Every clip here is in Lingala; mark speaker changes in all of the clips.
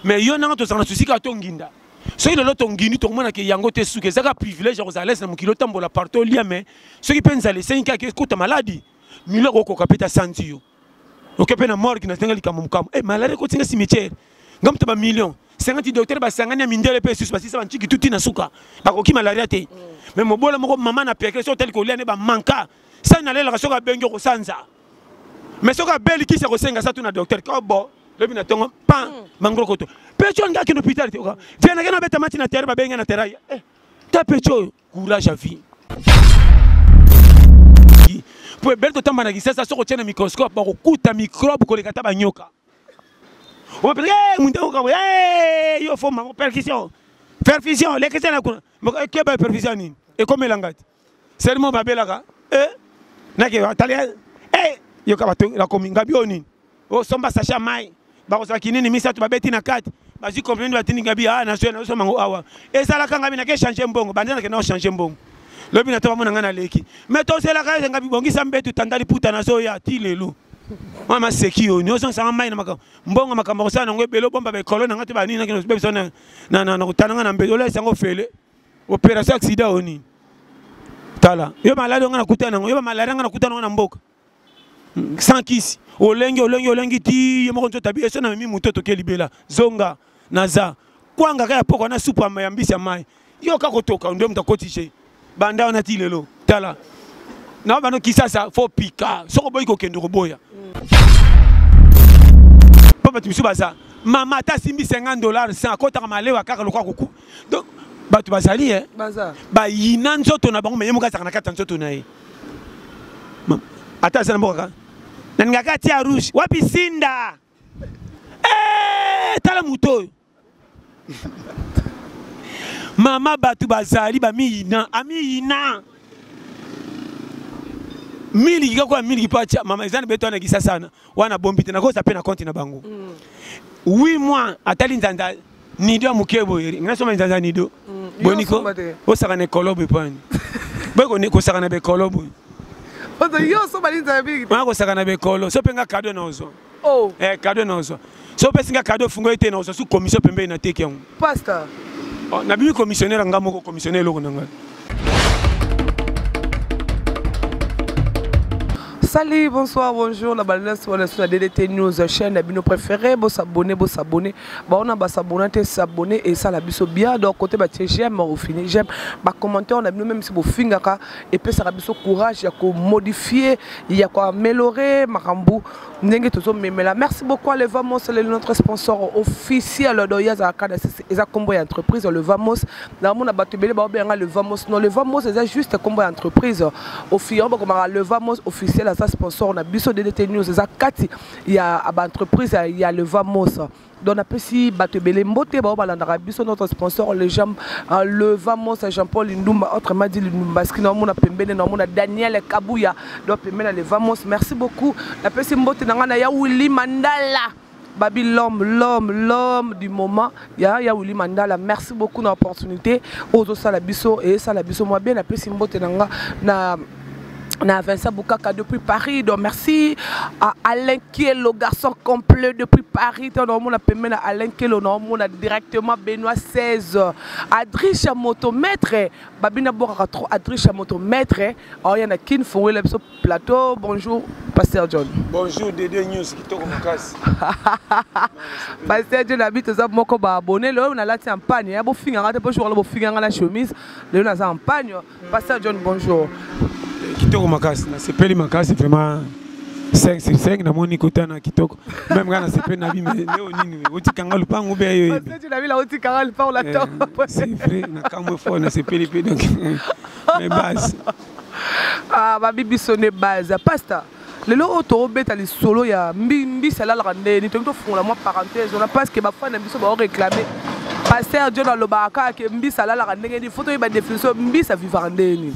Speaker 1: mais yo nanga tozanga souci ka tonginda soki lelo tongini tomona ke yango te suke ezaka privilège ya kozala lese na mokili otambola partout olia mais soki mpe nzala esengi kaka ekota maladi milo okoka mpe ta santi yo oke mpe na morgue na zenga likambo mokambo maladi ekotinga cimetière nga moto bamillion 50 docteur basangani ya mindele mpe susu basisa banchiki tuti na suka bakoki malaria te mais mobola moko mama na pekele so otali kolia ne bamanka sa nalelaka soki abengi okosanza mais soki abeli kisa kosenga sa tu na docteur ko bo lebi na tongo pan mangro koto pecho ngaki no hôpital te oka viena ngena beta mati na terre babenga na terre ta pecho courage à vie pour belto tamba na kisasa soko tena microscope ba kokuta microbe ko lekata banyoka o pe mundo ko yo fo mango perfusion le kese na kuna ke ba perfusion ni e comme langati seulement babelaka na ke italien yo ka bato la kominga bioni o somba sacha mai ba ko sakini misa to babeti na kati ba ji comprendre batini ngabi na so na so mango awa ezala kanga bina ke changer mbongo bandana ke na changer mbongo lobi na to bamona ngana leki mais to sela ka ngabi bongisa mbetu tandali puta na so ya ti lelo mama seki o nyoso sanga mai na makambo mbongo makambo ko sana ngwebelo bomba be kolona ngati ba nini na kino beso na kutananga na mbedo le sango fele opération accident oni tala yo malade ngana kutana yo malade ngana kutana na mboka sans kisi olengi ti yo moko nzota bi eso na mimi mutoto ke libela zonga naza kwanga kaya poko na supu ya mbisi ya mai yo ka kotoka ndio mtakotishe banda ona ti lelo tala na bano kisasa fo pika soko boy ko kendo ko boya papa tu subaza mama ta simbi $50 sans kota ka malewa kaka lokwa koku donc batu bazali baza ba yina nzoto na bango me yemuka sakana kata nzoto na ye ata sana mboka na ngakati ya rouge wapi sinda tala muto mama batu bazali ba miyina amiyina mili kiko mili kipacha mama ezana beto na kisa sana wana bombite na kosa pe na konti na bango 8 mois atali nzanda nido mukebo yeri ngasoma nzanda nido boniko osakane kolobo pani beko ni kosakana be kolobo ozo yo so bali nzanda bi ma kosakana be kolo so penga cadeau na ozo cadeau na ozo so pesinga cadeau fungo ete na ozo su commission pembe na teke yango pastor na bi commissionnaire ngamoko commissionnaire loko nanga.
Speaker 2: Salut, bonsoir, bonjour, la balance sur la DDT News, chaîne de préférée, vous s'abonner, on a s'abonner, s'abonner et ça la biso bien, donc côté j'aime au fini, j'aime, commenter, on a même si vous fingaka et puis ça la biso courage, il y a quoi modifier, il y a quoi améliorer, marambu, n'engue tout ça, mais là, merci beaucoup à le Vamos, c'est notre sponsor officiel de Yaza Akada, c'est un combo entreprise, le Vamos, dans mon abatubé, le Vamos, non, le Vamos, c'est juste un combo entreprise, au fil, le Vamos officiel, ça sponsor, on a biso DDT News, il y a entreprise, il y a le Vamos. Donc on a aussi Batebele Mbote, biso notre sponsor, le Vamos, Jean-Paul Ndumba, autrement dit Ndumba, ce qui nous a pembé, nous a Daniel Kabouya, donc le Vamos, merci beaucoup. La personne Mbote, il y a Willy Mandala. Babi l'homme du moment, il y a Willy Mandala, merci beaucoup de l'opportunité. Ozo Salabiso et Salabiso, moi bien, la personne Mbote na Vincent Boukaka depuis Paris, donc merci à Alain qui est le garçon complet depuis Paris. Donc on a permis à Alain qui est le nom, on a directement Benoît 16, Adricha Motomètre, Babina Boraka trop Adricha Motomètre. Alors il y en a qui font le plateau. Bonjour Pasteur John.
Speaker 1: Bonjour DD News qui tourne au casse.
Speaker 2: Pasteur John habite aux abonnés abonné. Là on a là en pagne. Il y a beau finger, on a joué beau finger dans la chemise. Là on a en pagne. Pasteur John bonjour.
Speaker 1: Kitoko makasi na sepeli makasi vraiment 5 sur 5 na moni kotana kitoko même quand na sepeli na bi mais leo nini otikanga lupango be yo
Speaker 2: parce que tu l'as vu la otikanga lupango la to
Speaker 1: c'est vrai na kamwe fo na sepeli pe donc mais base
Speaker 2: ba bibi sonné base pasteur le lo to beta li solo ya mbi sala la rande ni to fongola moi parenthèse on a parce que ba fa na biso ba réclamer pasteur John lo ba ka ke mbi sala la rande ni photo ba définition mbi sa vivande ni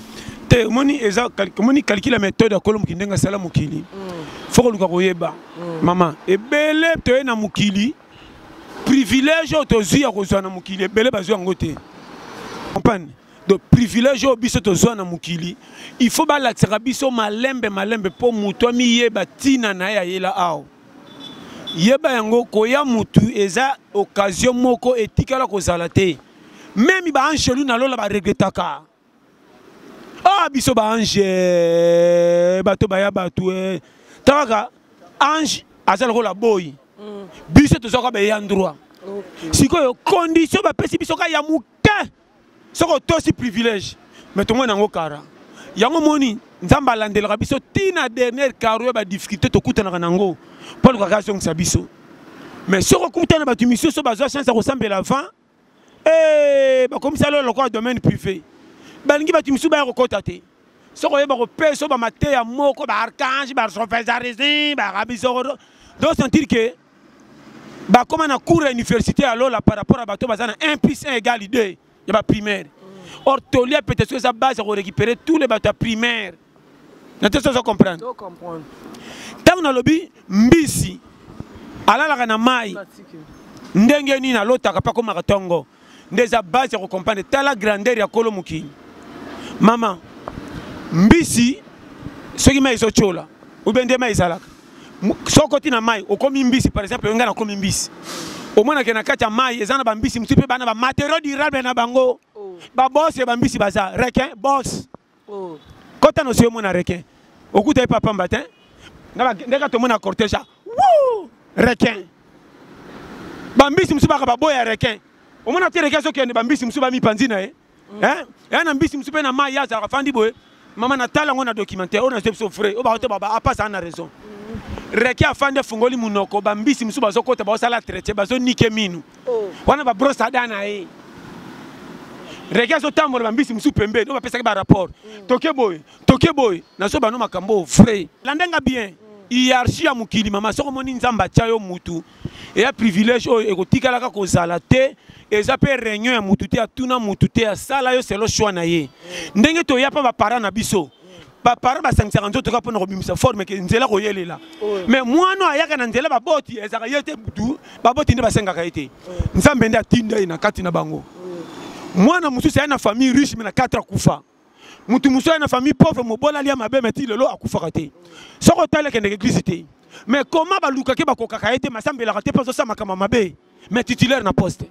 Speaker 1: moni eza moni calcule la méthode akolom kindenga sala mukili foko luka koyeba mama ebele to na mukili privilège to zia kozwa na mukili ebele bazwa ngote comprendre donc privilège biso to zwa na mukili il faut ba la biso malembe po muto mi yeba tina na ya yela aw yeba yango koya mutu eza occasion moko etikala kozala te même ba angelu na lola ba regretaka ah biso ba ange bato baya bato taka ange azala ko la boy biso tozoka ba yandroit sikoyo condition ba pesi biso ka ya muke soko tosi privilège mais to mona ngo kara yango moni nzamba landelaka biso tina dernière karo ba difficulté to kutana nango pour l'occasion que ça biso mais soko kutana ba tumisio so bazwa chance ko sambela avant ba comme ça le quoi domaine privé balingi ba tumisio ba ko kotate soko yeba ko peso ba maté ya moko ba archange ba sofezarisi ba rabiso donc sentir que ba comme na cours à université alors là par rapport à bato bazana 1 + 1 = 2 ya ba primaire ortolia peut-être que ça base pour récupérer tous les bateaux primaires. N'as-tu pas comprendre? Tant on a lobby mbisi ala la kana mai ndenge ni na lota ka pa ko maratongo ndeza base pour comprendre la grandeur ya kolomuki mama mbisi soki mai so chola ou bende mai salaka sokoti na mai okomi mbisi par exemple nga na komi mbisi au moins na kati ya mai ezana ba mbisi mutipe bana ba matériaux durables na bango ba boss ya ba mbisi baza requin boss kota no sio mona requin okuta papa mbatin ndeka to mona cortège wou requin ba mbisi msuba ka ba boya requin au moins na requin so kende ba mbisi msuba mi panzina na mbisi msupe na mai ya za fandi boye mama na tala ngona documentaire on a se frais o ba to baba apa ça na raison requin afande fungoli munoko ba mbisi msuba zo kota ba sala traité ba zo nike minu wana ba brosse dana regarde ce temps où mbisi musu pembe on va passer par rapport toke boy na so bano makambo vrai landenga bien hiérarchie ya mukili mama soko moni nzamba chayo mutu et a privilège o ekotikala ka kozala te eza pe réunion ya mutu te atuna mutu te asala yo selo choix na ye ndenge to ya pa ba parents na biso ba parents ba 550 to ka pona ko bimisa forme ke nzela ko yelela mais moi no ayaka na nzela ba boti ezaka yete mutu ba boti nde ba senga ka yete nzambe nde atinda ina kati na bango. Moi, je suis une famille riche, mais 4 kufa. Je suis une famille pauvre, mais je suis mabe meti lelo akufa kate. So ko tale ke l'église té. Mais comment ba luka ke ba ko kakaete masambe la kate pas ça makama mabe. Mais titulaire na poste.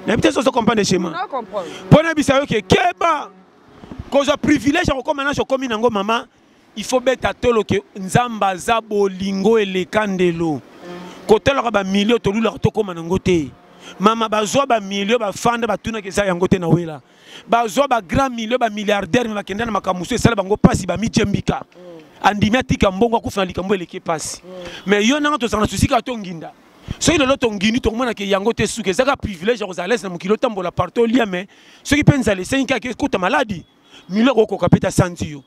Speaker 1: Mais peut-être ça comprendre chez moi.
Speaker 2: Non comprendre.
Speaker 1: Pona bisayo ke keba. Cause privilège ko comme na komi nango mama, il faut beta tolo ke nzamba za bolingo ele kandelo. Ko telo ba million to lula to koma nango te. Mama bazwa ba million ba fanda ba tuna ke za yango te na wela bazwa ba grand million ba milliardaire ma kenda na makamuso esala bango pasi ba mijembika andimia tika mbongo akufana likambo eleke pasi mais yo nanga to sana susika to nginda so ile loto ngini to mona ke yango te suke zaka privilège ko za laisse na mukilo tambola partout lia mais ce qui pensa les 5 ka ke kuta maladie million ko kapeta santio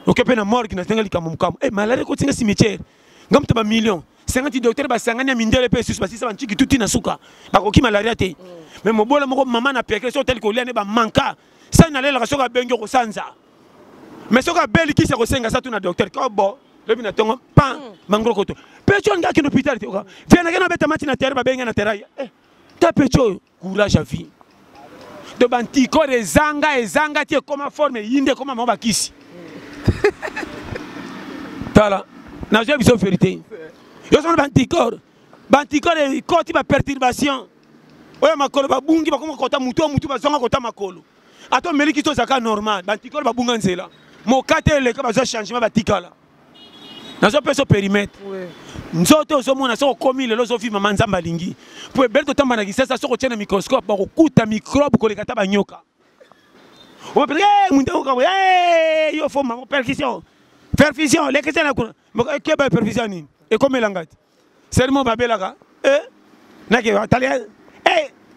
Speaker 1: okepe na morgue na tenga likambo mukamo malade ko tinga cimetière ngamta ba million 50 docteurs ba sanganya mindele pe sus basisa banchiki tuti na suka bakoki malaria te mais mobola moko mama na pekre so tel ko lene ba manka ça na lela soka bengo ko sanza mais soka beli ki se ko senga sa tu na docteur ko bo lebi na tongo pan mangro koto pecho nga ki no hôpital te ko viena kana beta mati na terre ba benga na terre ta pecho courage à vie de bantiko de ezanga ti comme forme yinde comme mama bakisi tala na je biso vérité. Yo son banticor e koti ba perturbation oya makolo ba bungi ba koma kota mutu ba zonga kota makolo ato meliki to zaka normal banticor ba bunga nzela mo kate le ka ba zo changement ba tikala na zo peso périmètre nzoto zo mona so komi le zo fi mama nzamba lingi pour belto tamba na kisasa so ko tena microscope ba ko kuta microbe ko le kata ba nyoka o pe munde ko yo fo ma perfusion le kete na kuna mo ke ba perfusion ni et comme l'angati c'est mon babelaka nake italien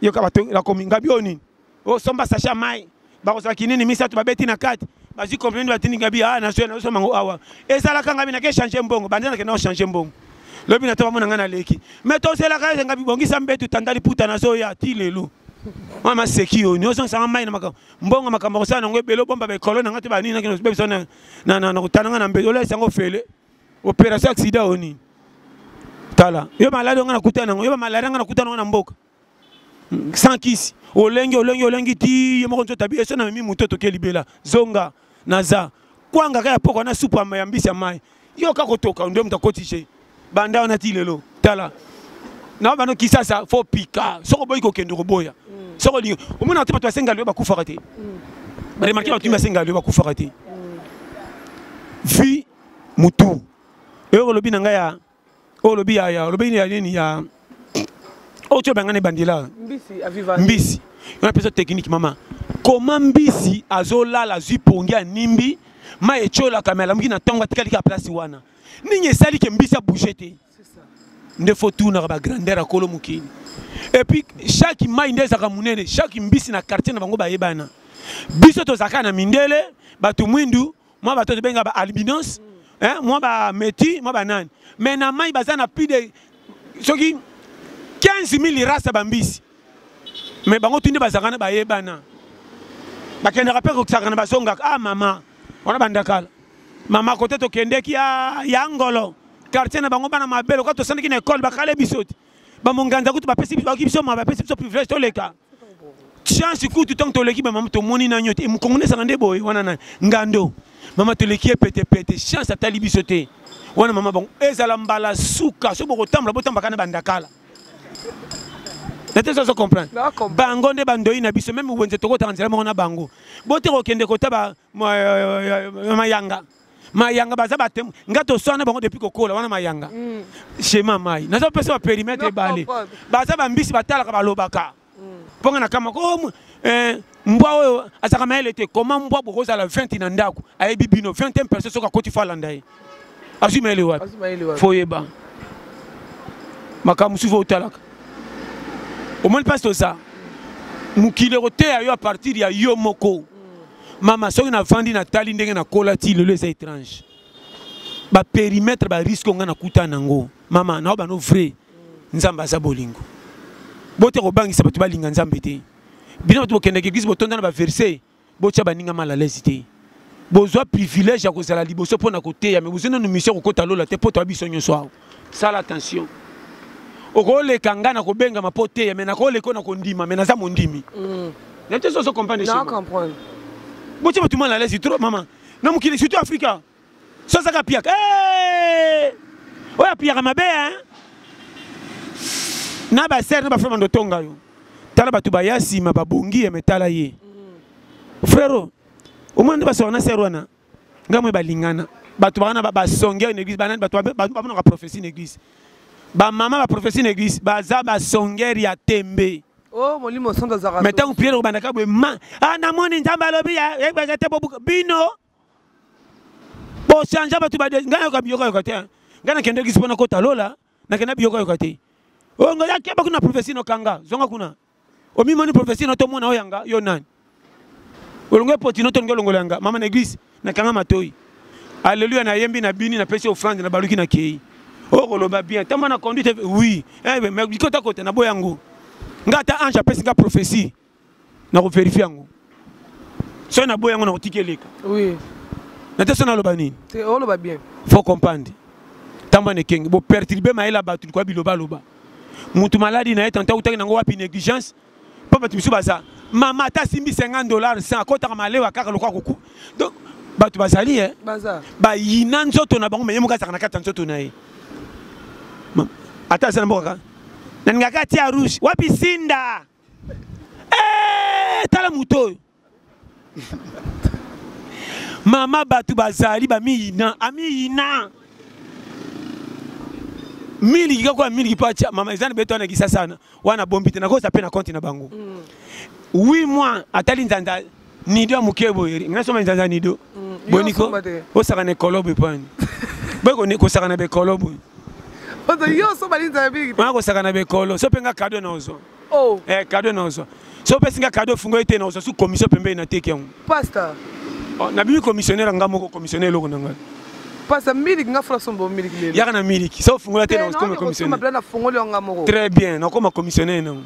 Speaker 1: yo ka bato la kominga bioni o somba sacha mai ba ko sakinini misa to babeti na kati bazi comprendre batini ngabi na so na so mango awa ezala kanga bina ke changer mbongo bandana ke na changer mbongo lobi na to bamona ngana leki mais to sela ka ngabi bongi sambetu tandali puta na so ya tilelo mama sekio ni oso sanga mai na makamba mbongo makamba sana ngwe belo bomba be kolona ngati ba nini na kino beso na kutana na mbedo le sango fele opération accident oni tala yo malade ngana kutana yo malade ngana kutana na mboka sans kisi olengi ti yo moko nzota bi eso na mimi mutoto ke libela zonga naza kwanga kaya poko na supu ya mbisi ya mai yo ka kotoka ndio mtakotije banda ona ti lelo tala na bano kisasa faut pika soko boy ko kendo boya soko li o mona te bato senga lo ba kufa te ba remarquer bato ma senga lo ba kufa te vi mutu e o lobi nanga ya o lobi ya lobi ya nini ya o to bangane bandila
Speaker 2: mbisi aviva
Speaker 1: mbisi on appelle ça technique maman comment mbisi azola la zui pongia nimbi ma echola kamela mki na tonga tikali ka place wana ninye sali ke mbisi a bouger te ne faut tout na ba grandeur a kolo mukini et puis chaque mai ndeza ka munene chaque mbisi na quartier na bango ba yebana biso to zakana mindele batu mwindu moi bato benga ba albinos hein moi ba meti moi ba nani mais na mai bazana plus de soki 15,000 races bambisi mais bango tunde bazakana ba yebana bakende rappel ko sakana basonga ah mama ona bandakala mama côté to kendeki ya ngolo quartier na bango bana mabelo ka to sandiki na école bakale bisoti ba monganza kutu ba pesi ba kibiso ma ba pesi biso privilège to leka chance kutu tant to leki ba mama to moni na nyote mu kongone sangande boy wana na ngando mama to leki pete chance atali bisote wana mama bon ezala mbala suka so boko tambla botamba kana bandakala n'était-ce pas comprendre bango nde bandoi na biso même wenze toko tanzela mo na bango bote ko kende ko taba mayanga baza batem ngato sona bango depuis kokola wana mayanga schéma mai nazo pesa périmètre balé baza bambisi batala ka balobaka ponga na kama ko mbwa oyo asaka maele te comment mbwa boko za la 20 na ndako ayebi bino 21 personnes soka koti fala ndai azuma ele wapi foyeba makamu suvo utalaka au moins passe ça mukile roté ayo à partir ya yo moko mama soki na vandi na tali ndenge na kolati le les étrange ba périmètre ba risque nga na kuta nango mama na ba no vrai nzamba za bolingo bote ko bangisa batu balinga nzambe te bino batu kende église botonda na ba verset botia baninga mala lesité bozwa privilège ya kozala liboso pona kote ya mais vous avez une mission ko kota lola te poto abiso nyoso ça l'attention okole kangana ko benga mapote ya mena ko le kona ko ndima mena za mondimi n'était pas comprendre
Speaker 2: non comprendre
Speaker 1: boche batu mala lesité trop maman na mukili surtout Africa ça ça piaka oya piaka mabe hein na ba ser na ba frère ndotonga yo tala batu ba yasi ma babongi ya metala ye frère au moins ba sona serwana ngamwe balingana batu bana ba songe une église banane batu ba na prophétie une église ba maman ba prophétie une église ba za ba songeri ya tembe
Speaker 2: oh molimo sonda za
Speaker 1: mais tant prier bandaka bo ma na moni nzamba lobi ya ekbagate bobu bino bo chanja batu ba ngana ka biyoka yokote ngana kende église pona kota lola na kenda biyoka yokote o ngoya keba kuna prophétie no kanga zonga kuna o mi moni prophétie no to mona oyanga yo nani olongo poti no to ngolongolanga mama na église na kanga matoi alléluia na yembi na bini na pesi offrande na baluki na kei oh koloba bien tama na conduite oui mais bikota kote na boyango ngata ange pesi nga prophétie na ko vérifier yango so na boyango na otikeleka
Speaker 2: oui
Speaker 1: na te so na loba nini
Speaker 2: c'est oh loba bien
Speaker 1: faut comprendre tamba ne kengi bo perturber maila batu ko biloba loba mutu maladi na etanta utaki nango wapi négligence papa timisu baza mama ta simbi $50 sans kota ka malewa kaka lokwa koku donc batu bazali
Speaker 2: baza
Speaker 1: ba yina nzoto na bango meyemuka saka na kata nzoto na ye ata sana mboka na ngaka tia rouge wapi sinda tala muto mama batu bazali ba miyina ami yina mili kiko mili pacha mama ezana beto na gisa sana wana bombite na kosa pe na compte na bango 8 mois atali nzanda nido mukebo yeri ngasoma nzanda nido boniko osaka ne kolobo pani beko ne kosaka na be kolobo
Speaker 2: ozo yo so balinza bigi
Speaker 1: ma kosaka na be kolo so penga cadeau na ozo cadeau na ozo so pesinga cadeau fungo ete na ozo su commission pembe na teke yango
Speaker 2: pastor
Speaker 1: na bi commissionnaire ngamo ko commissionnaire loko nanga
Speaker 2: pastor miliki nga fra sombo miliki lelo
Speaker 1: yaka na miliki so fungo la te na ozo comme commissionnaire
Speaker 2: ma plana fungo le ngamo
Speaker 1: très bien na comme commissionnaire nango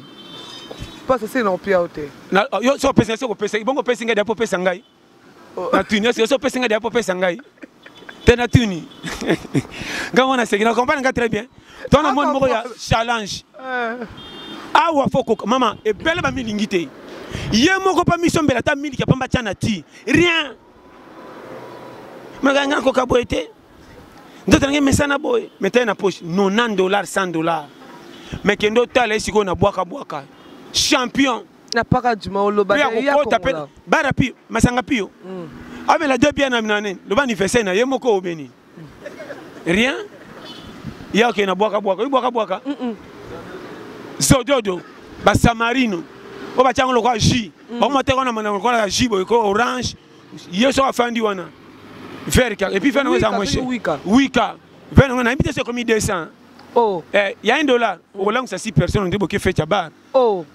Speaker 2: pastor c'est non pia ote
Speaker 1: na yo so pesa so ko pesa bongo pesinga dia po pesa ngai na tuni so pesinga dia po pesa ngai tena tuni ngamo na segina comprendre nga très bien ton na monde moko ya challenge awa foko mama e belle ba milingite ye moko pa mission bela ta miliki pamba tiana ti rien maganga ko kaboete ndotange mesana boy meta na poche $90 $100 mais kendo tala esiko na bwaka champion
Speaker 2: na paka juma oloba ya ko
Speaker 1: bara pi masanga pio avec la deux bien amnane le ba anniversaire na yemoko obeni rien ya ke na bwaka zododo ba samarino o ba chango lokwa jus ba mo te kona mana lokwa jus boy ko orange yeso afandi wana vert et puis faire nous ça moche wika faire nous na invité c'est comme 200
Speaker 2: oh
Speaker 1: il y a $1 au lang ça 6 personnes on dit que fait bar
Speaker 2: oh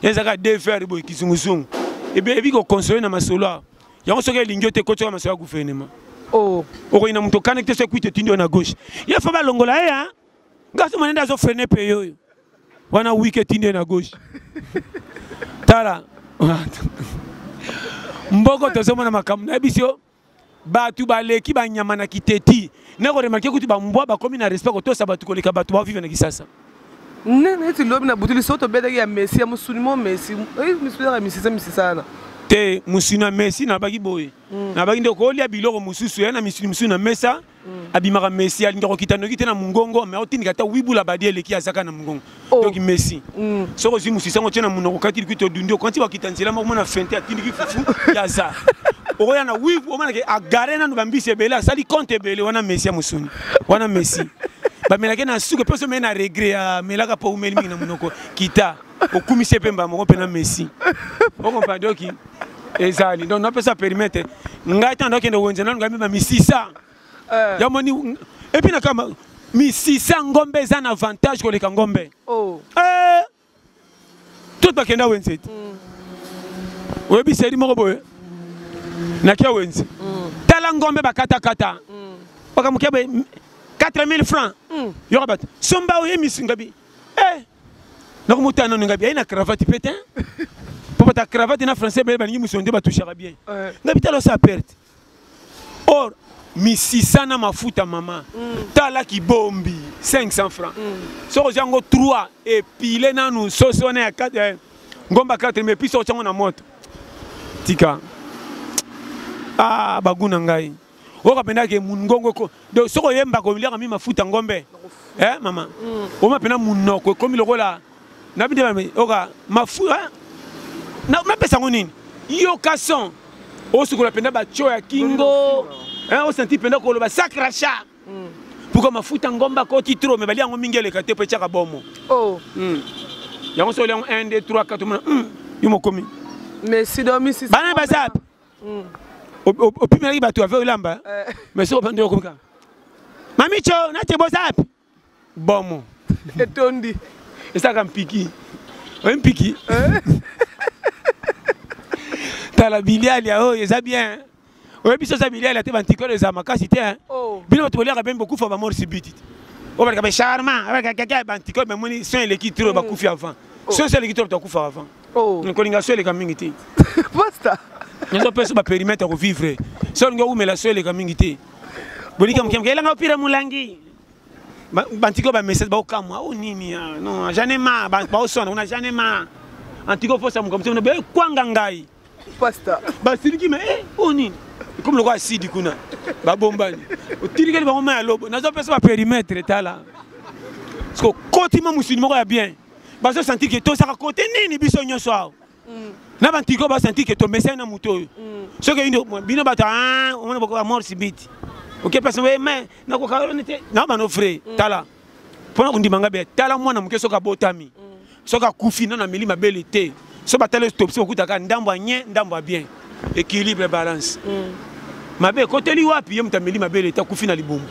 Speaker 1: il y a deux faire boy qui sont et bien ko consoler na masolo ya on soke lingio te kocho masolo gouvernement
Speaker 2: oh
Speaker 1: o ina mto connecter ce kuite tindo na gauche il faut ba longola ya ngaso manenda zo freiner peyo wana wike tindo na gauche tala mboko tozoma na makamu na bisio batu baleki banyama na kiteti nako remarquer kuti ba mbwa ba komi na respect ko to sabatu ko leka batu ba vivre na kisasa
Speaker 2: nene ti lobi na butuli soto beda ya Messi ya musulimo Messi misula Messi sana
Speaker 1: te musuna Messi na baki boye na baki ndeko lia biloko mususu ya na musuna mesa abimaka Messi alinga ko kitano kitena mungongo mais otini kata wibula badie leki azaka na mungongo donc Messi soko zi musisa ngo tena munoko kati kwito dundi kanti wakitanzela mo na fente atindi kifufu ya za oya na wivu o manake agarena no bambise bela sali compte bele wana Messi musuni wana Messi ba melake na suke peso mena regret ya melaka po umeli mingi na munoko kita okumise pemba mo pena Messi o comprendre donc ezali donc na pesa perimetre ngai tando kende wonje na ngai ba 600 ya moni et puis na kama 600 ngombe za na avantage ko leka ngombe
Speaker 2: oh
Speaker 1: tout ba kenda wenze oyebi seri moko boye na kia wenze tala ngombe bakata kata bakamukia 4000 francs yo rabat somba oye misingabi donc mutana ngabi ina cravate pétain pour ta cravate na français be bani musonde ba toucher bien ngabi talo sa perte or 600 na mafuta mama tala ki bombi 500 francs so jango 3 et pile na nous sosone ya 4 ngomba 4 mais puis so chango na moto tika baguna ngai oka penda ke mungongo ko do soko yemba ko liaka mi mafuta ngombe mama o ma pena munoko komi lokola na bide ba oka mafuta na pesa ngonini yo kason o sukola penda ba cho ya kingo o senti penda ko lo ba sakracha puko mafuta ngomba ko titro me bali yango mingele ka te pe chaka bomo yango so le 1 2 3 4 yo mo komi
Speaker 2: Messi do mi 6
Speaker 1: bana basap au premier bateau avec lamba mais so pende ko ka mamicho na te bosap bomo
Speaker 2: etondi
Speaker 1: esa kam piki un piki tala biliali oh eza bien o biso za biliali te bantikolo za makasi te bino to liaka ben beaucoup fa ba mort subite o ba ka charma avec kaka bantikolo mais moni son le qui trop ba kufi avant son c'est le qui trop to kufa avant on kolinga so le kamingi te
Speaker 2: basta
Speaker 1: nous avons pas périmètre pour vivre. Seul nous mais la seule communauté. Bolika mkemke la ngopira mulangi. Bantiko ba message ba okamwa o nini non jamais ma ba osona on a jamais ma. Antiko fosa mu comme ça on be kwanga ngai.
Speaker 2: Pasta.
Speaker 1: Ba siliki mais o nini. Comme le roi Sidi kuna. Ba bombani. O tirike ba ngoma ya lobo. Nous avons pas périmètre tala. Parce que continue musulman ya bien. Ba se sentir que tout ça côté nini biso nyoso. Na bantiko ba sentir que to message na muto so que bino bata on a beaucoup mort subite OK parce que mais na ko ka na ba no frère tala pona ko ndimanga be tala mwana muke so ka botami so ka kufi na milima belité so ba tele stop so kutaka ndambo nye ndambo bien équilibre balance mabe côté li wapi yo mutameli mabele ta kufi na libomu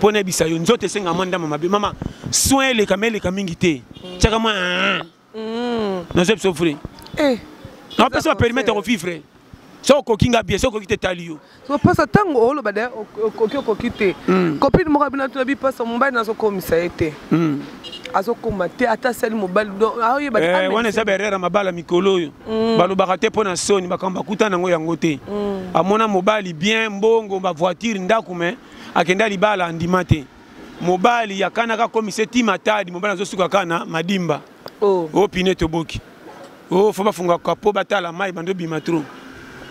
Speaker 1: pona bisa yo nzote senga manda mabe mama soin le kamele kamingi te chaka moi na zep souffrir non, personne ne permet de revivre. So kokinga bien, so kokite talio.
Speaker 2: So pasa tango olo bade kokite. Copine mo kabina to bi pasa mobile na so komisa ete. Azo komate ata sali mobile do ayo bade.
Speaker 1: Wana sa berera mabala mikolo yo. Balo bakate pona soni bakamba kuta nango yango te. Amona mobile bien mbongo ba voiture ndako me akenda libala andimate. Mobile yakana ka komise timatadi mobile zo suka kana madimba. O pineto boki. Oh, faut pas faire capot batala mai bando bimatro.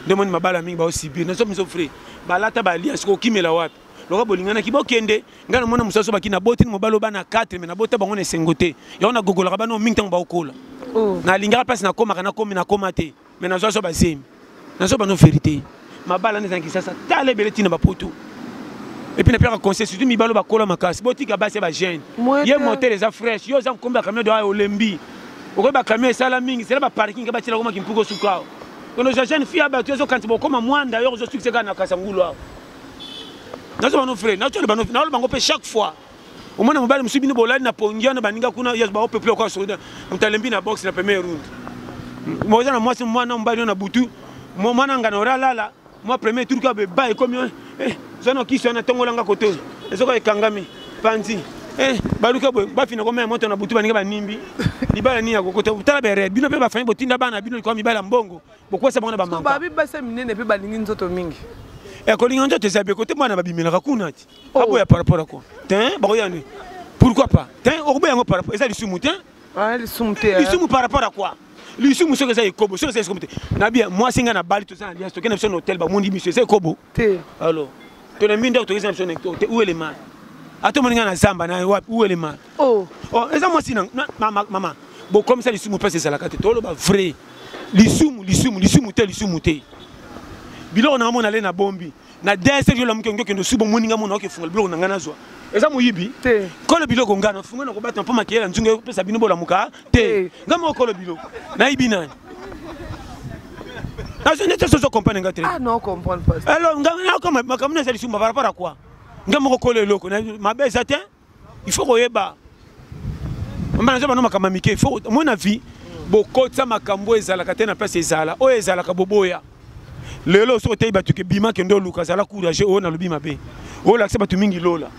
Speaker 1: Demande mabala mingi ba aussi bien. Nous sommes frères. Balata ba alliance ko kimela wapi. loka bolingana ki bokende ngana mona musaso baki na boti mobalo bana 4 mais na bota bango na sengote ya ona gogola bana mingi tango ba okola na lingara place na koma kana komi na koma te mais na zo ba zemi na zo ba no vérité mabala ne zanki sasa tale beletina ba poto et puis na père conseil surtout mibalo ba kola makasi botika base ba jeune ye moteur les fraîche yo za komba camion de olembi oko ba camion sala mingi c'est là ba parking ba tila koma kimpuko sukao kono jeune fille ba tuzo kanti bokoma mwanda yo zo succès kana kasangulu awo nazo bano frère nazo le bano na lo bango pe chaque fois au moins mobile musibini bolali na pongia na baninga kuna yes ba peuple kwa soda mtalembi na box na première round moza na mwasi mwana mbali na butu mwana ngana oralala moi premier tour ka be ba comme zona kiso na tongolanga koto ezoko ekangami panzi baluka boy ba fina comme moto na butu baninga banimbi libala ni ya kokoto tala be red bino pe ba fanya botinda bana bino kwa mibala mbongo bokwa sa bana ba manga
Speaker 2: ba bi ba se minene pe baningi nzoto mingi
Speaker 1: kolinga nzoto za be kote mwana babimela kuna ti aboya par rapport à quoi tin bakoyani pourquoi pas tin okoboya ngo par rapport eza lisumu tin lisumu par rapport à quoi lisumu soki eza ekobo soki eza ekobo te na bien moi singa na bali toza na lias tokende biso na hôtel bamundi biso eza ekobo
Speaker 2: te
Speaker 1: alors tona mbi ndako tokeza biso na hôtel où est le mal ato moninga na zamba na wapi où est le mal eza mwasi na mama bo comme ça lisumu pese ezalaka te toloba vrai lisumu te biloko na mona le na bombi na dese yo la mukenge kendo subo moninga mona okefunga biloko na ngana zwa eza moyibi
Speaker 2: te
Speaker 1: kolo biloko ngana funga na kobata mpo makela nzungu pesa bino bola muka te ngamo kolo biloko na ibi nani na je ne te so comprendre ngate
Speaker 2: non comprendre pas
Speaker 1: alors ngana comme makamuna za lisumba par rapport à quoi ngamo kolo eloko na mabeza te il faut koyeba mbana zo bana makamamike il faut mon avis bokotsa makambo ezala katena place ezala o ezala ka boboya lelo so te batuke bima kendo luka zala courage o na lobi mabe o la batu mingi lola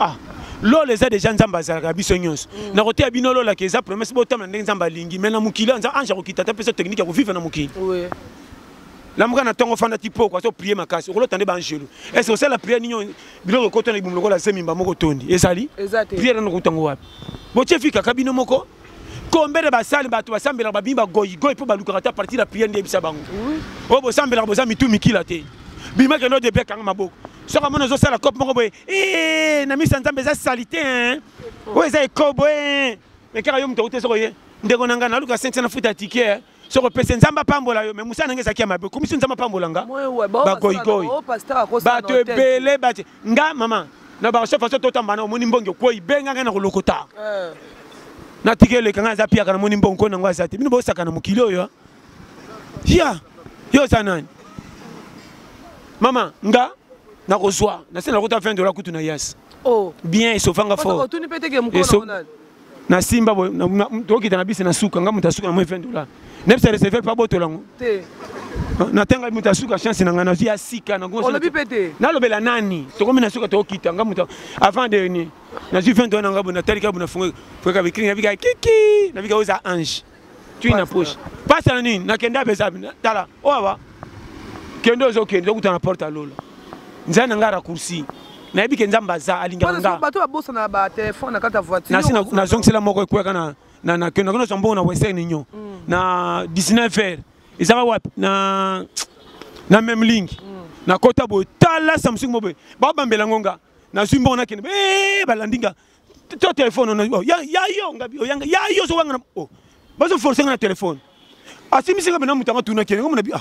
Speaker 1: lola eza déjà nzamba zala biso nyonso na kote ya bino lola ke eza promesse botam na nzamba lingi mais na mukila nza anja kokita ta pesa technique ya ko vivre na mukili
Speaker 2: oui
Speaker 1: la muka na tongo fanda tipo kwa so prier makasi o lotande ba angelo est-ce que c'est la prière ninyo biloko koto na ibumlo la semimba moko tondi ezali prière na kotango wapi boche fika kabino moko combien basali bato basambela babimba goyi po baluka ta partir la prière ndi bisa bango o bo sambela bo zami tu mikila te bima ke no de beka maboko so ka mono zo sala cop moko boy na misa nzambe za salité hein o eza ekobo mais kaka yo mto so ye ndeko nanga na luka 500 na futa ticket so ko pese nzamba pambola yo mais musa nanga zakia mabe komisi nzamba pambola nga ba goyi bato ebele bate nga mama na ba chef faso totamba na omoni mbongo ko ibenga nga na kolokota na tikele kanga za pia kana moni mbongo na ngwa zate bino bosaka na mukili oyo yo sanani mama nga na kozwa na sena kota $20 kutu na yas bien esofanga fort na simba bo tokita na bisi na suka nga muta suka na $20 nepsa recevoir pa botolango na tenga muta suka chance na ngana ya sika na ngoso na lobela nani tokomi na suka tokita nga muta avant de ni na ju $20 na ngabo na tarika bu na funga fuka bikringa bika kiki na bika oza ange tu ina poche pasa na nini na kenda bezabi tala owa kendo zo kendo kuta na porta lola nzana ngara kursi na yebike nzamba za alinga nga
Speaker 2: bato babosa na ba téléphone na kata voiture
Speaker 1: na sina na zongsela moko kweka na kendo kono sombo na western ninyo na 19h izaba wapi na même link na kota bo tala Samsung mobe ba bambela ngonga na zimbo na kende balandinga to téléphone na ya yo ngabi ya yo so wanga bazo forcer na téléphone asimisi nga bena mutanga tuna kende ngomna bi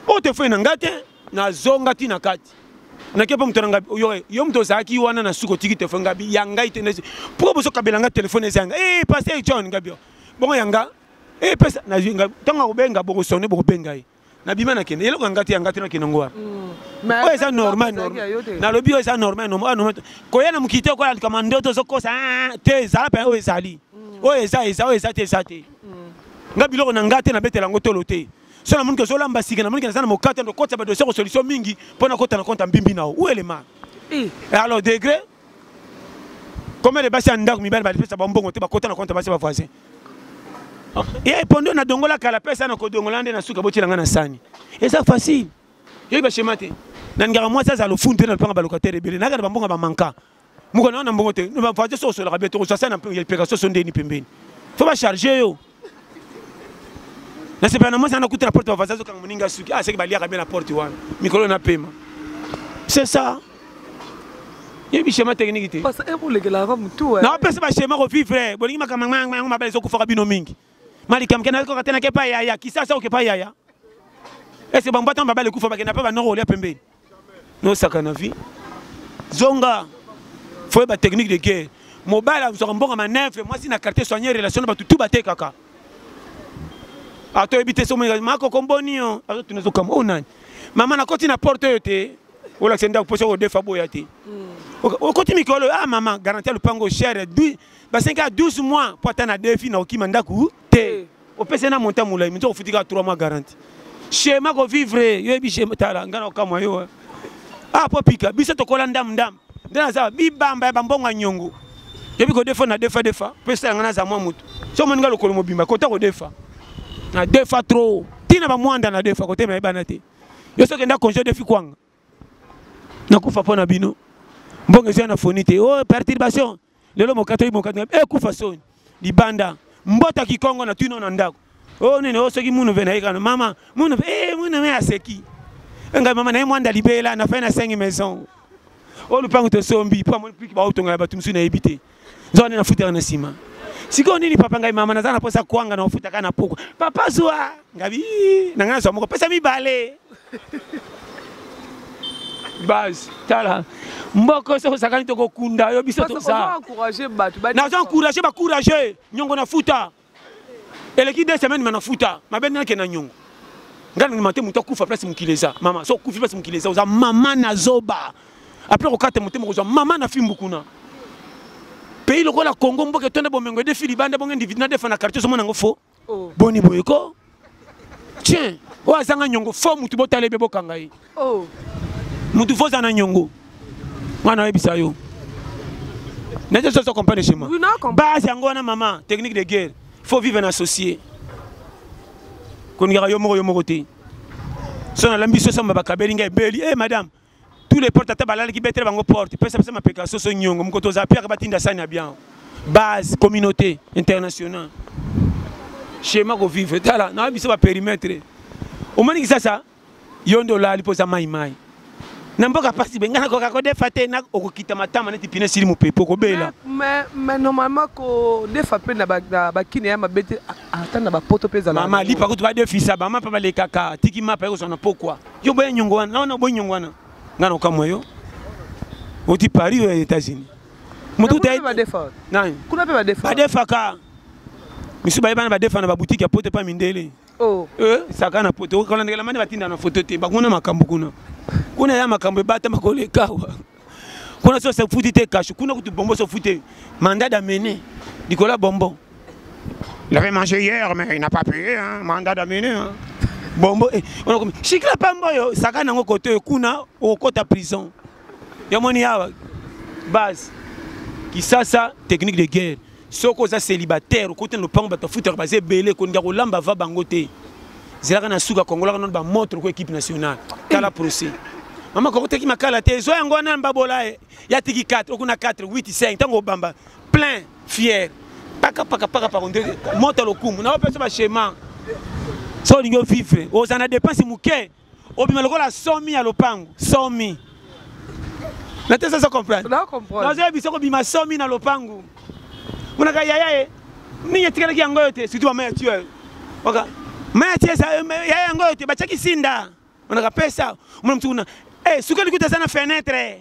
Speaker 1: o téléphone ngate na zonga tina kati na kepa mutana ngabi yo mto zaki wana na suko tiki téléphone ngabi yanga itenesi pour boso kabela nga téléphone ezanga passer John ngabi bongo yanga pesa na zinga tanga kubenga boko sonne boko benga na bima na kende yelo ngati yanga tina kende ngwa o eza normal na lobi o eza normal ko yana mukite ko ya kama ndoto zokosa te zala pe o ezali o eza te ngabi loko na ngate na betela ngotolo te so na munike so lamba sika na munike na sana mokate ndo kota ba dossier solution mingi pona kota na konta mbimbi nao où est le mal alors degré comment les basi ndako mibali ba pesa ba mbongo te ba kota na konta basi ba voisin et pendant na dongola kala pesa na ko dongola nde na suka botila ngana sani et ça facile yo ba chemate na ngara moi ça lo funte na panga ba locataire ebele na ba mbongo ba manka muko na mbongo te ba voisin so la beto so ça na pega so ndeni pembeni faut ba charger yo na sepana moi ça na kuta la porte ba voisin so kanga muninga suki c'est que ba lia ka bien la porte wana mikolo na pema c'est ça Il y a un schéma technique.
Speaker 2: Parce que vous les gars, tout.
Speaker 1: Non, parce que schéma revivre. Bon, il m'a quand même on m'appelle Soko Farabino Ming. Malikam Kana ko katena ke pa yaya, qui ça ke pa yaya. Est-ce que bon baton baba le coup faut pas qu'il n'a pas non rôle pembe. Non ça kana vie. Zonga. Faut ba technique de guerre. Mobile vous aurez bon à manœuvre, moi si na carte soigner relation ba tout baté kaka. Ato ebite so mako kombonio, ato tunezo kama onani. Mama na koti na porte yote. Ola senda kuposha ko defa boya te. O koti mikolo ah maman garantie le pango cher 5 à 12 mois pour atteindre défi na okimanda ku te. O pese na monta mulai, mito futika 3 mois garantie. Schéma ko vivre, yo bi schéma tala ngana kama yo. Ah po pika, biso to kola ndam. Ndana za bibamba bambonga nyongo. Yo bi ko defa na defa, pese ngana za mwa mutu. So moninga lokolo mobimba kota ko defa. Na defa trop. Tina ba mwanda na defa kote me bana te. Yo so kenda congé defi kwanga. Na kufa pona bino. Mbonge zana fonite. Oh perturbation. Lelo mokato kufa soni. Libanda. Mbota kikongo na tuino na ndako. Oh nene o soki munu vena ikana mama munu me aseki. Nga mama na mwanda libela na fena 5 maison. O lupango to sombi pa mo piki ba autonga ba tumsu na ebite. Zone na futa na sima. Siko nini papa ngai mama nazana posa kwanga na ufuta kana poko. Papa zwa ngabi nangana so moko pesa mi bale. Base tala mboko so sakani to kokunda yo biso to ça.
Speaker 2: Encourager batu.
Speaker 1: Na encourager ba courager nyongo na futa. Eleki 2 semaines mana futa. Mabena ke na nyongo. Ngana ngimate muto kufa place mukileza. Mama so kufi place mukileza oza mama na zoba. Après ko kate mutemo ko mama na fimbu kuna. Pays lokola Congo mboke tonda bomengo de filibande bonge individu de fana quartier so mona ngofo. Boni boyeko. Tiens, o azanga nyongo fo mutu botale bebo kangai.
Speaker 2: Oh.
Speaker 1: Mutu fo zana nyongo. Mwana ebisa yo. N'était pas comprendre chez moi. Base yango na maman, technique de guerre. Faut vivre en associé. Kon ngara yo moko te. Sona lambiso samba bakabelinga ebeli. Eh madame, tous les portes à balal qui betre bango porte. Pesa ma pekaso so nyongo mkoto za pia batinda sana bien. Base communauté internationale. Schéma ko vivre tala na biso ba périmètre. O mani sasa yondo la lipoza mai. Namboka pasi bengana ko ka defate na okokita matama neti pine sili mu pepo ko bela.
Speaker 2: Mais normalement ko defape na ba kine ya mabete atana ba poto peza la.
Speaker 1: Mama li pa ko ba defisa ba mapa ba le kaka tiki mapa ko sona pourquoi. Yo boye nyongo wana na boye nyongo wana. Ngana kama yo. Oti Paris aux États-Unis.
Speaker 2: Mutu te ba defa.
Speaker 1: Nani?
Speaker 2: Kuna pe ba defa.
Speaker 1: Ba defa ka. Misu ba bana ba defa na ba boutique ya poto pa mindele.
Speaker 2: Oh.
Speaker 1: Saka na poto ko landela mani batinda na photo te ba kuna makambu kuna. Kuna ya makambo bata makole kawa. Kuna so se futi te cash, kuna kutu bombo so futi. Mandat d'amener. Nicolas Bombo. Il avait mangé hier mais il n'a pas payé hein, mandat d'amener hein. Bombo on a comme chikla pambo yo saka nango côté kuna au côté prison. Ya moni ya base. Qui ça technique de guerre. Soko za célibataire côté le pambo ba futur basé belé ko ngako lamba va bangote. Zela na suka kongola na ba montre ko équipe nationale. Kala procès. Mama ko teki makala te zo yango na mbabola ya tiki 4 okuna 4 8 5 tango bamba plein fier. Paka par onde monte le coup. Na opesa ba schéma. So lingo vivre. O zana dépense muke. Obima lokola 100 000 à lopango. 100 000. Na tesa ça comprendre.
Speaker 2: Na comprendre.
Speaker 1: Na zo biso ko bima 100 000 na lopango. Munaka yaya ni yetikala ki yango yote surtout ma tu oka mais tu ça yaya yango yote bachaki sinda unaka pesa mwana mtu una sukali kuta sana fenêtre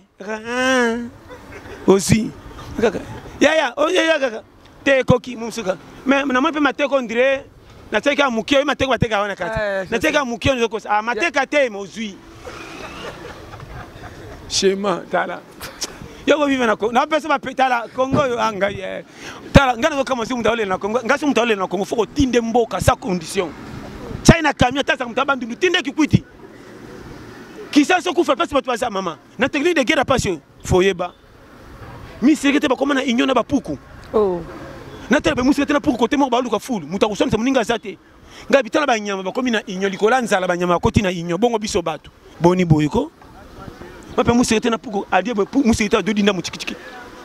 Speaker 1: aussi yaya kaka te koki mumsuka mais na mpe mateko ndire na teka mukio mateko bateka wana kati na teka mukio nzo kosa mateka te mozui schéma tala yoko vive na pesa ba petala Congo yo anga ye tala ngana kama si mutawale na Congo ngasi mutawale na Congo foko tinde mboka sa condition China kamia tasa mutabandu tinde kikwiti kisa so kufa pesa batu basa mama na technique de guerre passion foyeba mi sekete ba koma na union na ba puku
Speaker 2: oh
Speaker 1: na tele ba musekete na puku kote mo ba luka fulu mutakusomsa muninga zate ngabi tala ba nyama ba komi na union likola nzala ba nyama koti na union bongo biso batu boni boyiko Papa Moussete na pour adieu Moussete do dinda mutiki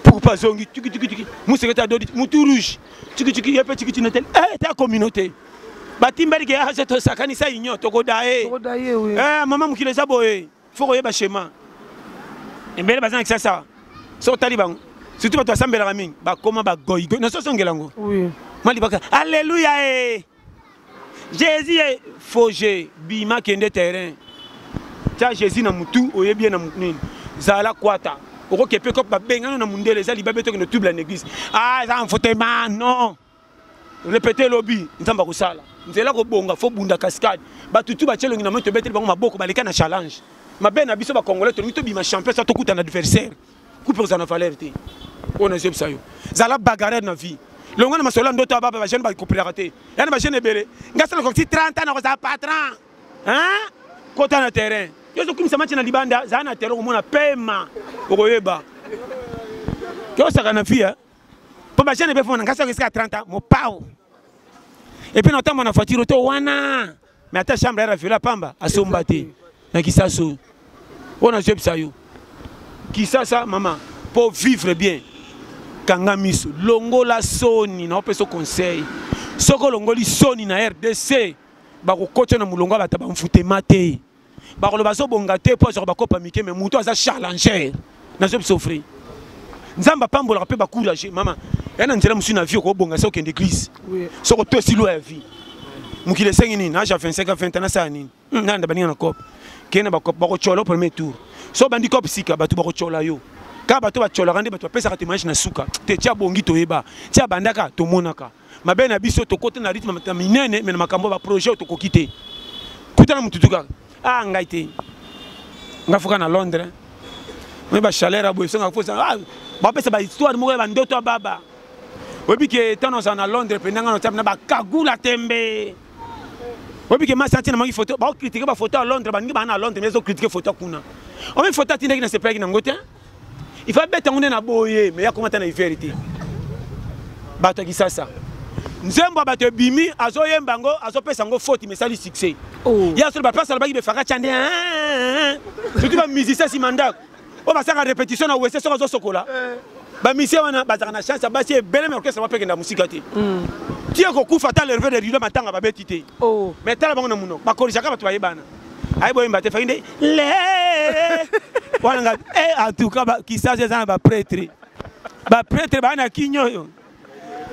Speaker 1: pour pas zongi tiki Moussete do mutu rouge tiki ya petit na tel ta communauté batimbali ke ha seto sakani sa inyo toko dae
Speaker 2: oui
Speaker 1: maman mukile za boye faut yeba schéma embele bazan que ça so taliban surtout bato asambelaka mingi bakoma bagoyigoyi na so songelango
Speaker 2: Oui.
Speaker 1: mali baka alléluia Jésus est fogé bima kende terrain tia Jésus na mutu oyebi na nini zala kwata oko kepe ko babengana na mundele za libabe to ke no double en église ça en faute non répétez lobby nzamba ko sala nzela ko bonga fo bunda cascade batutu ba tchelongi na moto beteli bango maboko baleka na challenge mabena biso ba congolais to to bima champion sa to kuta na adversaire coupe za na valeur te on a zebsa yo zala bagarre na vie longa na masola ndoto baba ba jeune ba couper te yana ba jeune ebele ngasala ko 30 ans ko za patron hein kota na terrain yo zo kumisa match na libanda za na terrain ko mona pema okoyeba ko saka na vie po ba jeune be fona ngasala ko 30 ans mo pao et puis notamment na voiture to wana mais ata chambre era viola pamba asomba te na kisaso on a zebsa yo kisasa mama pour vivre bien kanga miso longola soni na opeso conseil soko longoli soni na RDC bako kocha na mulongo bata bamfutema te bako lo baso bonga te po so bakopa mike mais muto aza challenger na zo souffrir nzamba pambola pe bacourager mama yana nzela musu na vie ko bonga so kende église soko to silo ya vie mukile sengi nini na ja 25 20 ans na sa nini nanda baninga na cop kena bako chola au premier tour so bandi cop sika batu bako chola yo ka bato bachola rande bato pesa ka témoignage na suka te tia bongi toyeba tia bandaka to monaka mabe na biso to kote na rythme minene mais na makambo ba projet to kokite kutana mututuka ngai te ngafuka na Londres mais ba chaleur abo so ngafuka ba pesa ba histoire mo ba ndoto baba obi ke tano za na Londres pendanga no tap na ba kagula tembe obi ke ma santi na mangi photo ba critiquer ba photo à Londres ba ngi ba na Londres mais zo critiquer photo kuna on met photo tindaki na se plagi na ngote il faut bête on est na boye mais ya comment na vérité bato ki sasa nzembo bato bimi azo yembango azo pesa ngo faute mais sali succès ya sur ba place la bagi be faka chande surtout ba musicien si mandak o ba saka répétition na wese so azo sokola ba musicien wana ba na chance ba si belle mais orchestre ba peke na musika te tie ko kufa ta lever de rido matanga ba betité mais tala bango na muno ba korija ka bato ba yebana ay boy mbate fa inde le wana en tout cas qui ça c'est ba prêtre ba na kinyo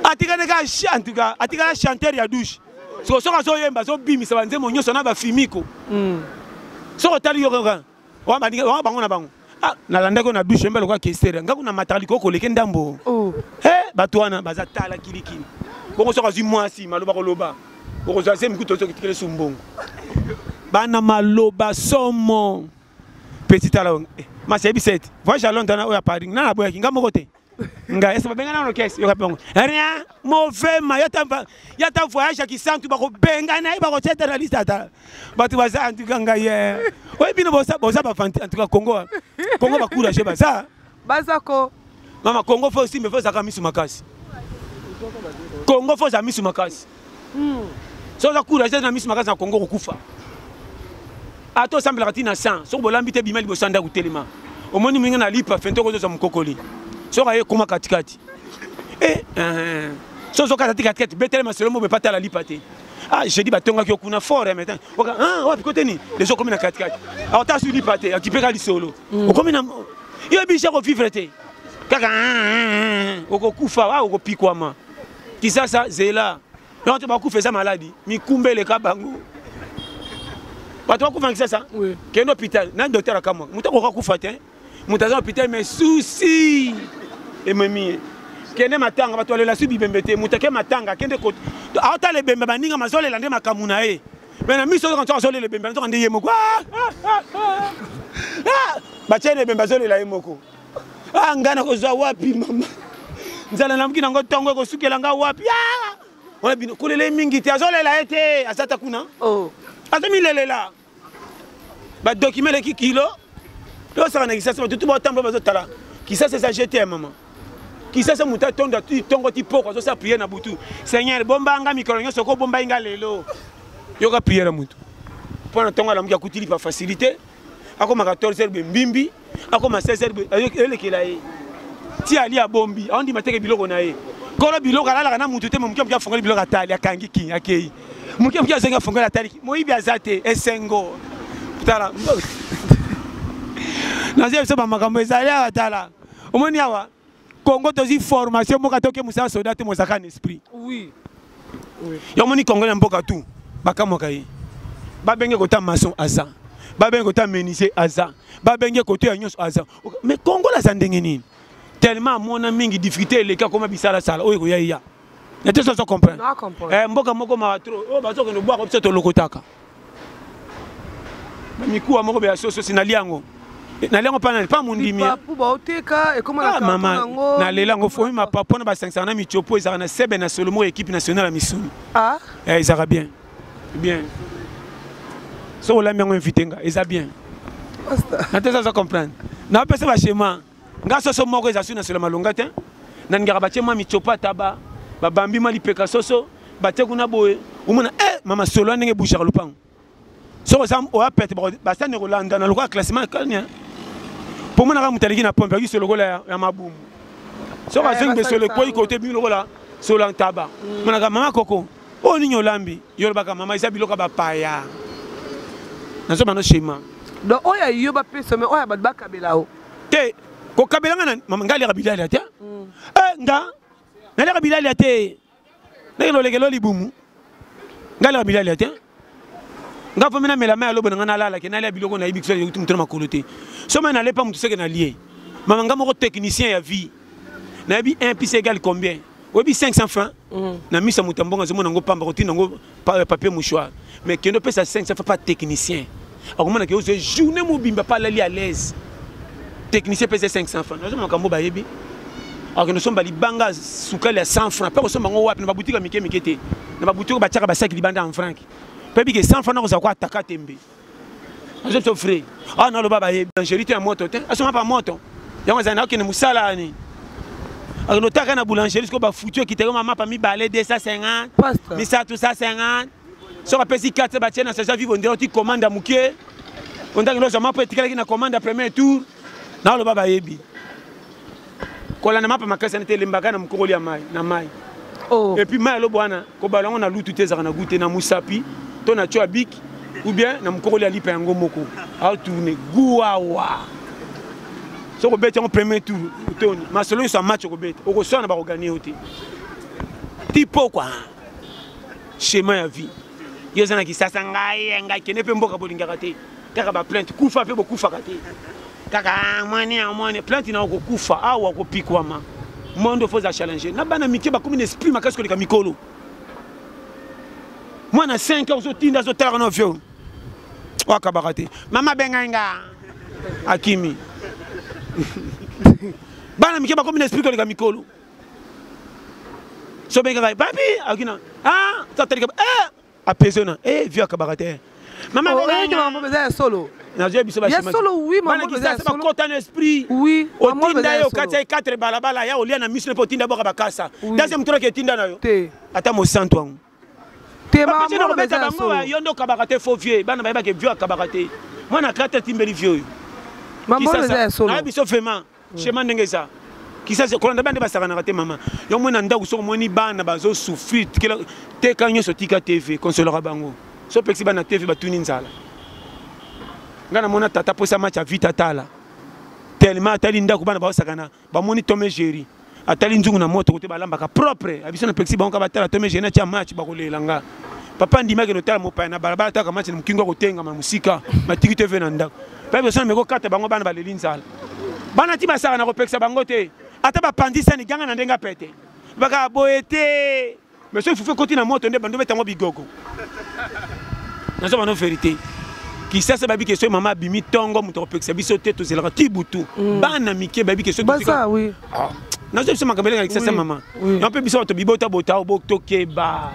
Speaker 1: atika ne ka en tout cas atika chanteur ya douche so so yemba so bimi sa banze monyo so na ba fimiko so tali yo kan wa bango na bango na landa ko na douche mbelo kwa kestera ngaku na matali ko leke ndambo bato wana baza tala kilikili bongo so kazi mwasi maloba ko loba bongo so asem kuto so kitikele sumbongo bana maloba somo petit ala ma c'est biset voyage à Londres na o ya Paris na boya kinga moko te nga esa benga na orchestre yo kapongo rien mauvais ma yata voyage à kisantu ba ko benga na ba ko teta na liste ata batu baza en tout cas nga ye o bino bosa ba fanti en tout cas Congo ba courage baza
Speaker 2: bazako
Speaker 1: mama Congo faut aussi me faut saka misu makasi Congo faut za misu makasi so za courage na misu makasi na Congo ko kufa ato sambela katina 100 so bolambi te bimali bosanda kutelema omoni minga na lipa fento ko zo mukokoli so ka ye koma katikati so katikati betelema selombo be pata la lipa te je dis batonga ki kuna fort maintenant wapi côté ni les gens comme na katikati ta sur lipa te akipeka li solo okomi na yo bisha ko vivre te kaka okokufa oko pikwama kisasa zela non te bakufa ça maladie mi kumbele ka bango bato bakufa kisasa kendo hôpital na docteur akamwa mutako kufa te mutaza hôpital mais souci et memi kende matanga bato alela subi bembete mutake matanga kende ko ata le bemba baninga mazole lande makamuna mais na miso quand azole le bemba ndonde yemoko ba chene bemba zole la yemoko ngana ko zwa wapi mama nzala na mkina ngo tongo ko sukela nga wapi wala bino kulele mingi te azole la ete asata kuna azami lelela ba documenter ki kilo lo saka na kisasa tout ba tambo bazo tala kisasa ça jeter maman kisasa muta tonda tongo ti poko zo sa prier na butu Seigneur bomba nga mikolo nyoso ko bomba inga lelo yoka prier na mutu pona tonga la mukia kutili pa facilité ako ma 14 heures mbimbi ako ma 16 heures elekela ye ti ali a bombi ondi mateke biloko na ye kolo biloko ala na mutu te mukia fongola biloko atali akangi ki akei mukia zenga fongola atali moyibi azate esengo tala na zia so ba makambo ezali atala omoni awa Congo tozi formation mboka toke musa soda te mozaka en esprit.
Speaker 2: Oui. Oui.
Speaker 1: Yo moni Congo na mboka tout. Bakamoka ye. Ba benge kota maçon aza. Ba benge kota menuisier aza. Ba benge kote ya nyonso aza. Mais Congo la zandenge nini? Tellement mona mingi difficulté les cas comme bisala sala. Oyo ko ya. Na te so comprendre.
Speaker 2: Na comprendre.
Speaker 1: Mboka moko ma trop. O ba so ko no boa ko to lokotaka. Mikuwa moko be asoso sinaliango. Na lengo pas mundimi.
Speaker 2: Papu ba oteka et comment la
Speaker 1: maman na lelango fo ma papa na ba 500 na michopo ezaka na sebe na solomo équipe nationale à Missouri.
Speaker 2: Ah
Speaker 1: Ezaka bien. Bien. So la miango invité nga, eza bien. Na te ça comprendre. Na pesa ba schéma. Nga soso moko ezasu na solo malonga te. Na ngara ba chema michopo taba. Ba bambi mali peka soso, ba te kuna boye. Umona mama solo ndenge bouchar lupango. So ça o apete ba sa ne Rolanda na lokwa classement kalnia. Pour moi, je suis pompe, je suis le maboum. Si on a un peu de quoi, côté de la sur le tabac. Maman Coco, on est lambi, Yorba, maman, il a pas paya. Nous sommes dans le schéma.
Speaker 2: Donc, on a eu un peu de temps, on a eu un peu de temps.
Speaker 1: Té, Kokabela, maman, Gali Rabila, la terre. Nga, Gali Rabila, la terre. Nalo legelo boum. Gali Rabila, la terre. Nga fo mena mela ma lobo nga la ke na la biloko na ibikso yo tumtona makolote so mena le pas mutu seke na lié mama nga moko technicien ya vie na bi 1 plus égal combien obi 500 francs na misa mutambonga zomo ngo pamba kotina ngo papier mouchoir mais kendo pesa 500 francs pas technicien akomona ke ozo journée mobimba pas la li à l'aise technicien pesa 500 francs nazo makambo ba yebi alors que nous sommes bali banga sukali à 100 francs pas ko somba ngo wapi na boutique mike mikete na boutique ba tiaka ba 5 libanda en francs. Parce que 100 francs, on a attaqué Tembe. Je te offre. Ah non, le baba est boulangerie, tu as moto. Ah, ce n'est pas moto. Il y a un qui ne moussa là. Alors, nous avons une boulangerie, qui a foutu, qui était maman, pas mis balai 250. Mais ça, tout ça, 50. Si on a payé 4 bâtiments, ça va vivre, on dirait que tu commandes à Mouké. On a une autre maman, qui a commandé à premier tour. Non, le baba est bien. Quand on a ma caisse, on était l'embaga, on a couru à Maï. Et puis, Maï, on a looté tout ça, on a goûté dans Moussapi. On a tué à Bic, ou bien on a couru à l'Ipango Moko. A tourné, Gouawa. Si on a un premier tour, ma solution c'est un match au bête. Au ressort, on va gagner. Tipo quoi? Schéma à vie. Il y a des gens qui s'assangaient, qui ne peuvent pas bolingarate. Car ba plainte, Koufa fait beaucoup fakate. Car moi, plainte, il y a un Koufa, ah ou un Pikwama. Monde faut challenger. N'a pas d'amitié, comme un esprit, ma casque de Mikolo. Moi, na 5 ans, je suis dans le terrain de vieux. Maman Benga, Akimi. Bana Miki, comme un esprit de Mikolo. So Benga, papi, Akina. Ah, ça t'a dit, apaisonnant. Vieux Kabarate. Maman Benga,
Speaker 2: maman Benga, solo.
Speaker 1: Il y a
Speaker 2: solo, oui, maman Benga.
Speaker 1: Ça va un esprit.
Speaker 2: Oui,
Speaker 1: maman Benga. Au Tinda, 4 balabala, il y a au lien à Mission pour Tinda Borabakasa. Deuxième tour qui est Tinda. Attends, mon sang, toi. Yondo kabarate faux vieux, bana ba ke vieux kabarate. Moi na kata timbeli vieux.
Speaker 2: Maman les solo.
Speaker 1: Na biso fema, chema ndengeza. Qui ça c'est kolanda bande ba saka na kate maman. Yo mona ndako so moni bana bazo souffrir te kanyo so tika TV consolera bango. So pexi bana TV ba tuni nzala. Ngana mona tata posa match a vite atala. Tellement atali ndako bana ba saka na ba moni tome géri. Atali nzungu na moto kote balamba ka propre. Abiso na pexi bango ba tala tome géri na tia match ba kolelanga. Papa ndima ke notala mopa na balabala ta kama tshina mukingo kotenga ma musika matiki te vena ndako pa besoin meko kata bango bana baleli nzala bana ti basaka na kopekisa bango te ata ba pandisa ni ganga na ndenga pete baka boete mais so fufe koti na moto nde bando betango bigogo na so bano vérité ki sasa babi ke so mama bimi tongo muto kopekisa biso te to zelaka ti butu bana mike babi ke so
Speaker 2: basa oui
Speaker 1: na so biso makabele ka sasa mama na pe biso to bibota bota oboktoke ba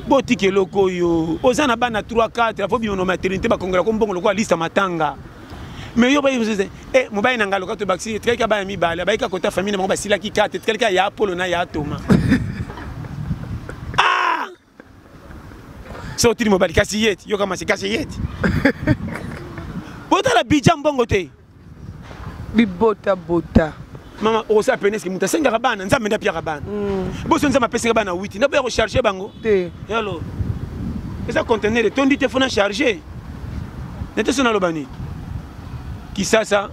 Speaker 1: botike loko yo ozana bana 3 4 afo bino maternité ba kongela ko mbongo lokwa liste matanga mais yo ba yose mobai na ngalo ka to baxi treka ba mi bala ba ka kota famille mo ba sila ki 4 treka ya Apollo na ya Toma ah so tiri mobali kasi yet yo kama si kasi yet bota la bija mbongo te
Speaker 2: bibota bota
Speaker 1: Maman, on s'est appelé ce qui m'a dit, on s'est appelé Pierre Raban. Bon, on s'est appelé Raban à 8. On a rechargé Bango. Alors, et ça contenait ton dit téléphone chargé. N'était-ce pas le bani? Qui ça,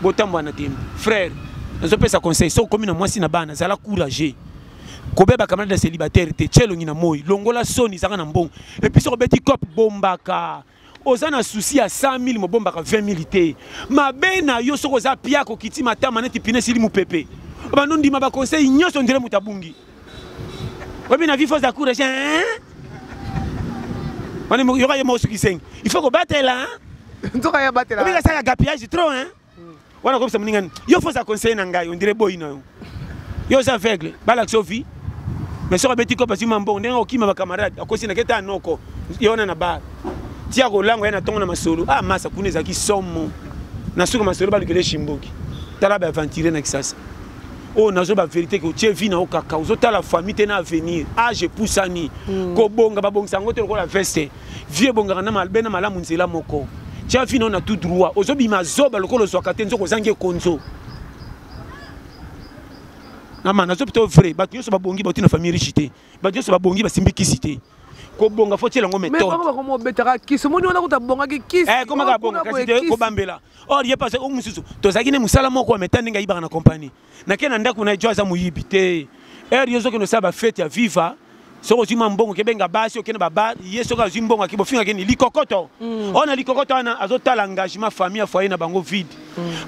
Speaker 1: Botam Banatim. Frère, nazopesa conseil so komi na mwasi na bana zala courageux kobeba camarade de célibataire te tchelo ngina moyi longola soni zaka na mbongo et puis so beti cop bombaka oza na souci à 100 000 mobombaka 20 000 te mabe na yo soko za piako kiti matama neti pine sili mupepe banondi ma ba conseil nyoso ndire mutabungi obi na vie force à courage hein on est yoka yemo suki seng il faut ko batela hein
Speaker 2: ntoka ya batela
Speaker 1: obi ka saka gapiage trop hein wana ko mningani yo force à conseil na ngai on dirait boy na yo za aveugle bala sofi mais so beti ko pasi mambo ndenga okima ba camarade akosi na keta noko yona na bar tia ko lango yana tongo na masolo ah masa kuneza ki somo na suka masolo ba likele shimboki tala ba aventurer na kisasa oh nazo ba vérité que tu vie na okaka ozota la famille tena avenir ah je poussani ko bonga ba bonga sango te ko la veste vie bonga na malbena malamu nzela moko tia vie na tout droit ozobi mazoba lokolo soka te nzoko zange konzo na mana zo plutôt vrai ba nyoso ba bongi ba tina famille richité ba nyoso ba bongi ba simbikisité ko bonga faut tirer ngo méthode
Speaker 2: mais comment betara kiso moni wana ko bonga ki kiso
Speaker 1: comment ka bonga kasi te ko bambela or ye pas o mususu to zakine musala moko metande ngai ba na compagnie na kena ndako na joza muyibi te yozo ke no saba fête ya viva soko zima mbongo ke benga basi okene baba yeso ka zimbongo akibo finga ke ni likokoto on a likokoto ana azotala engagement famille foyer na bango vide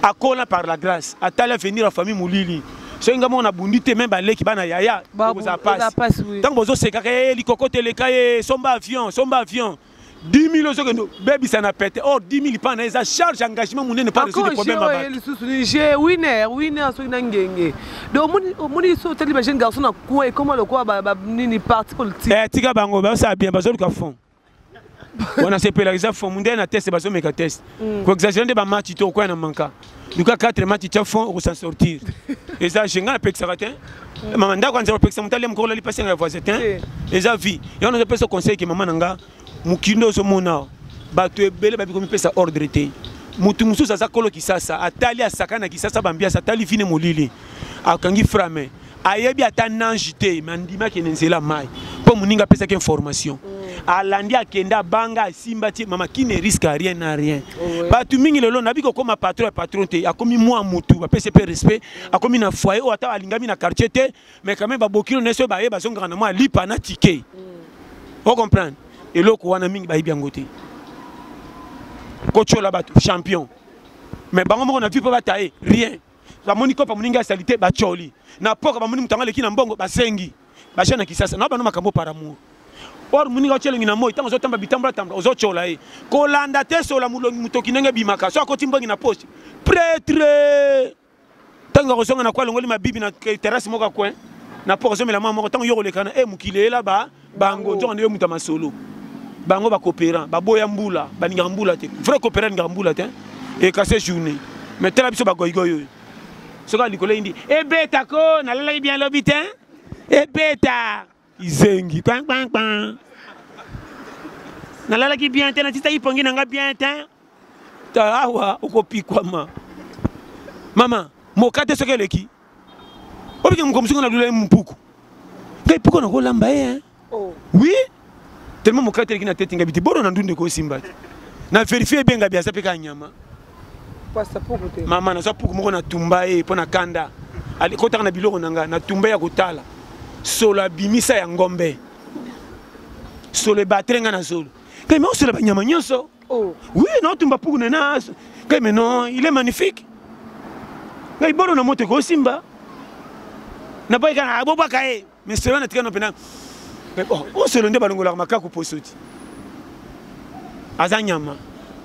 Speaker 1: akola par la grâce atala venir la famille mulili so nga mona bundite même baleki bana yaya boza passe tant bozo seka ke likokoto le kaye somba avion 10 000 euros que baby ça n'a pété or 10 000 pas na charge engagement mon ne pas résoudre problème ba
Speaker 2: j'ai winner so ngenge donc moni so tali ba jeune garçon na quoi comment le quoi ba nini parti politique
Speaker 1: tika bango ba ça bien bazo ka fond on a se pelariser fond mon na test bazo meka test ko exagérer de ba match to quoi na manka duka 4 match tu fond pour s'en sortir et ça jenga pe xaratin maman ndako anza pe xamta lem ko la li passer na voisin et ça vie et on a pe ce conseil que maman nanga mukindo so mona bato ebele babi ko mipesa ordre te mutu mususu aza kolo kisasa atali asakana kisasa bambia satali fine molili akangi frame ayebi ata nanji te mandima ke nzela mai po muninga pesa ke information alandi akenda banga simba ti mama qui ne risque rien na rien bato mingi lelo nabi ko koma patron te akomi moi mutu ba pese pe respect akomi na foyer o ata alingami na quartier te mais quand même ba bokilo neso ba yeba zonga na moi lipa na ticket on comprend et l'autre wana mingi ba bien goté coach la bato champion mais bango moko na vie pas batailler rien la moniko pa muninga salité ba choli na poka ba muni mutanga leki na mbongo ba sengi ba chana kisasa na ba no makambo par amour or muninga chelingi na moyi tango zo tamba bitambla tamba ozo chola e ko landa te so la mulongi mutoki nenge bimaka so akoti mbongi na poste prêtre tango ko songa na kwa longoli mabibi na terrasse moko coin na poka zo mela mama tango yoko lekana e mukile la ba bango nzo ne mutama solo bango ba coopérant ba boya mbula ba ninga mbula te vrai coopérant ninga mbula te et cassé journée mais tela biso ba goigoyo soka likolo indi e beta ko na lala bien lobitin e beta izengi kwang na lala ki bien te na tita ipongi na nga bien te ta awa ukopikwa mama mokate soka leki obiki mkomsunga na lula mpuku ngai puko na ko lamba hein oui tellement mon caractère qui n'a tête ngabiti boro na ndunde ko simba na vérifier bien ngabia sa peka nyama
Speaker 2: pasta poko te
Speaker 1: mama na sa poko moko na tumba e pona kanda ali kota na biloko nanga na tumba ya kotala sola bimisa ya ngombe solo batrenga na solo kai mo sola ba nyama nyoso oui non tumba poko na kai mais non il est magnifique kai boro na moto ko simba na boy kana aboba kai mais cela na tika no pena on se l'onde balongola makako posoti azanyama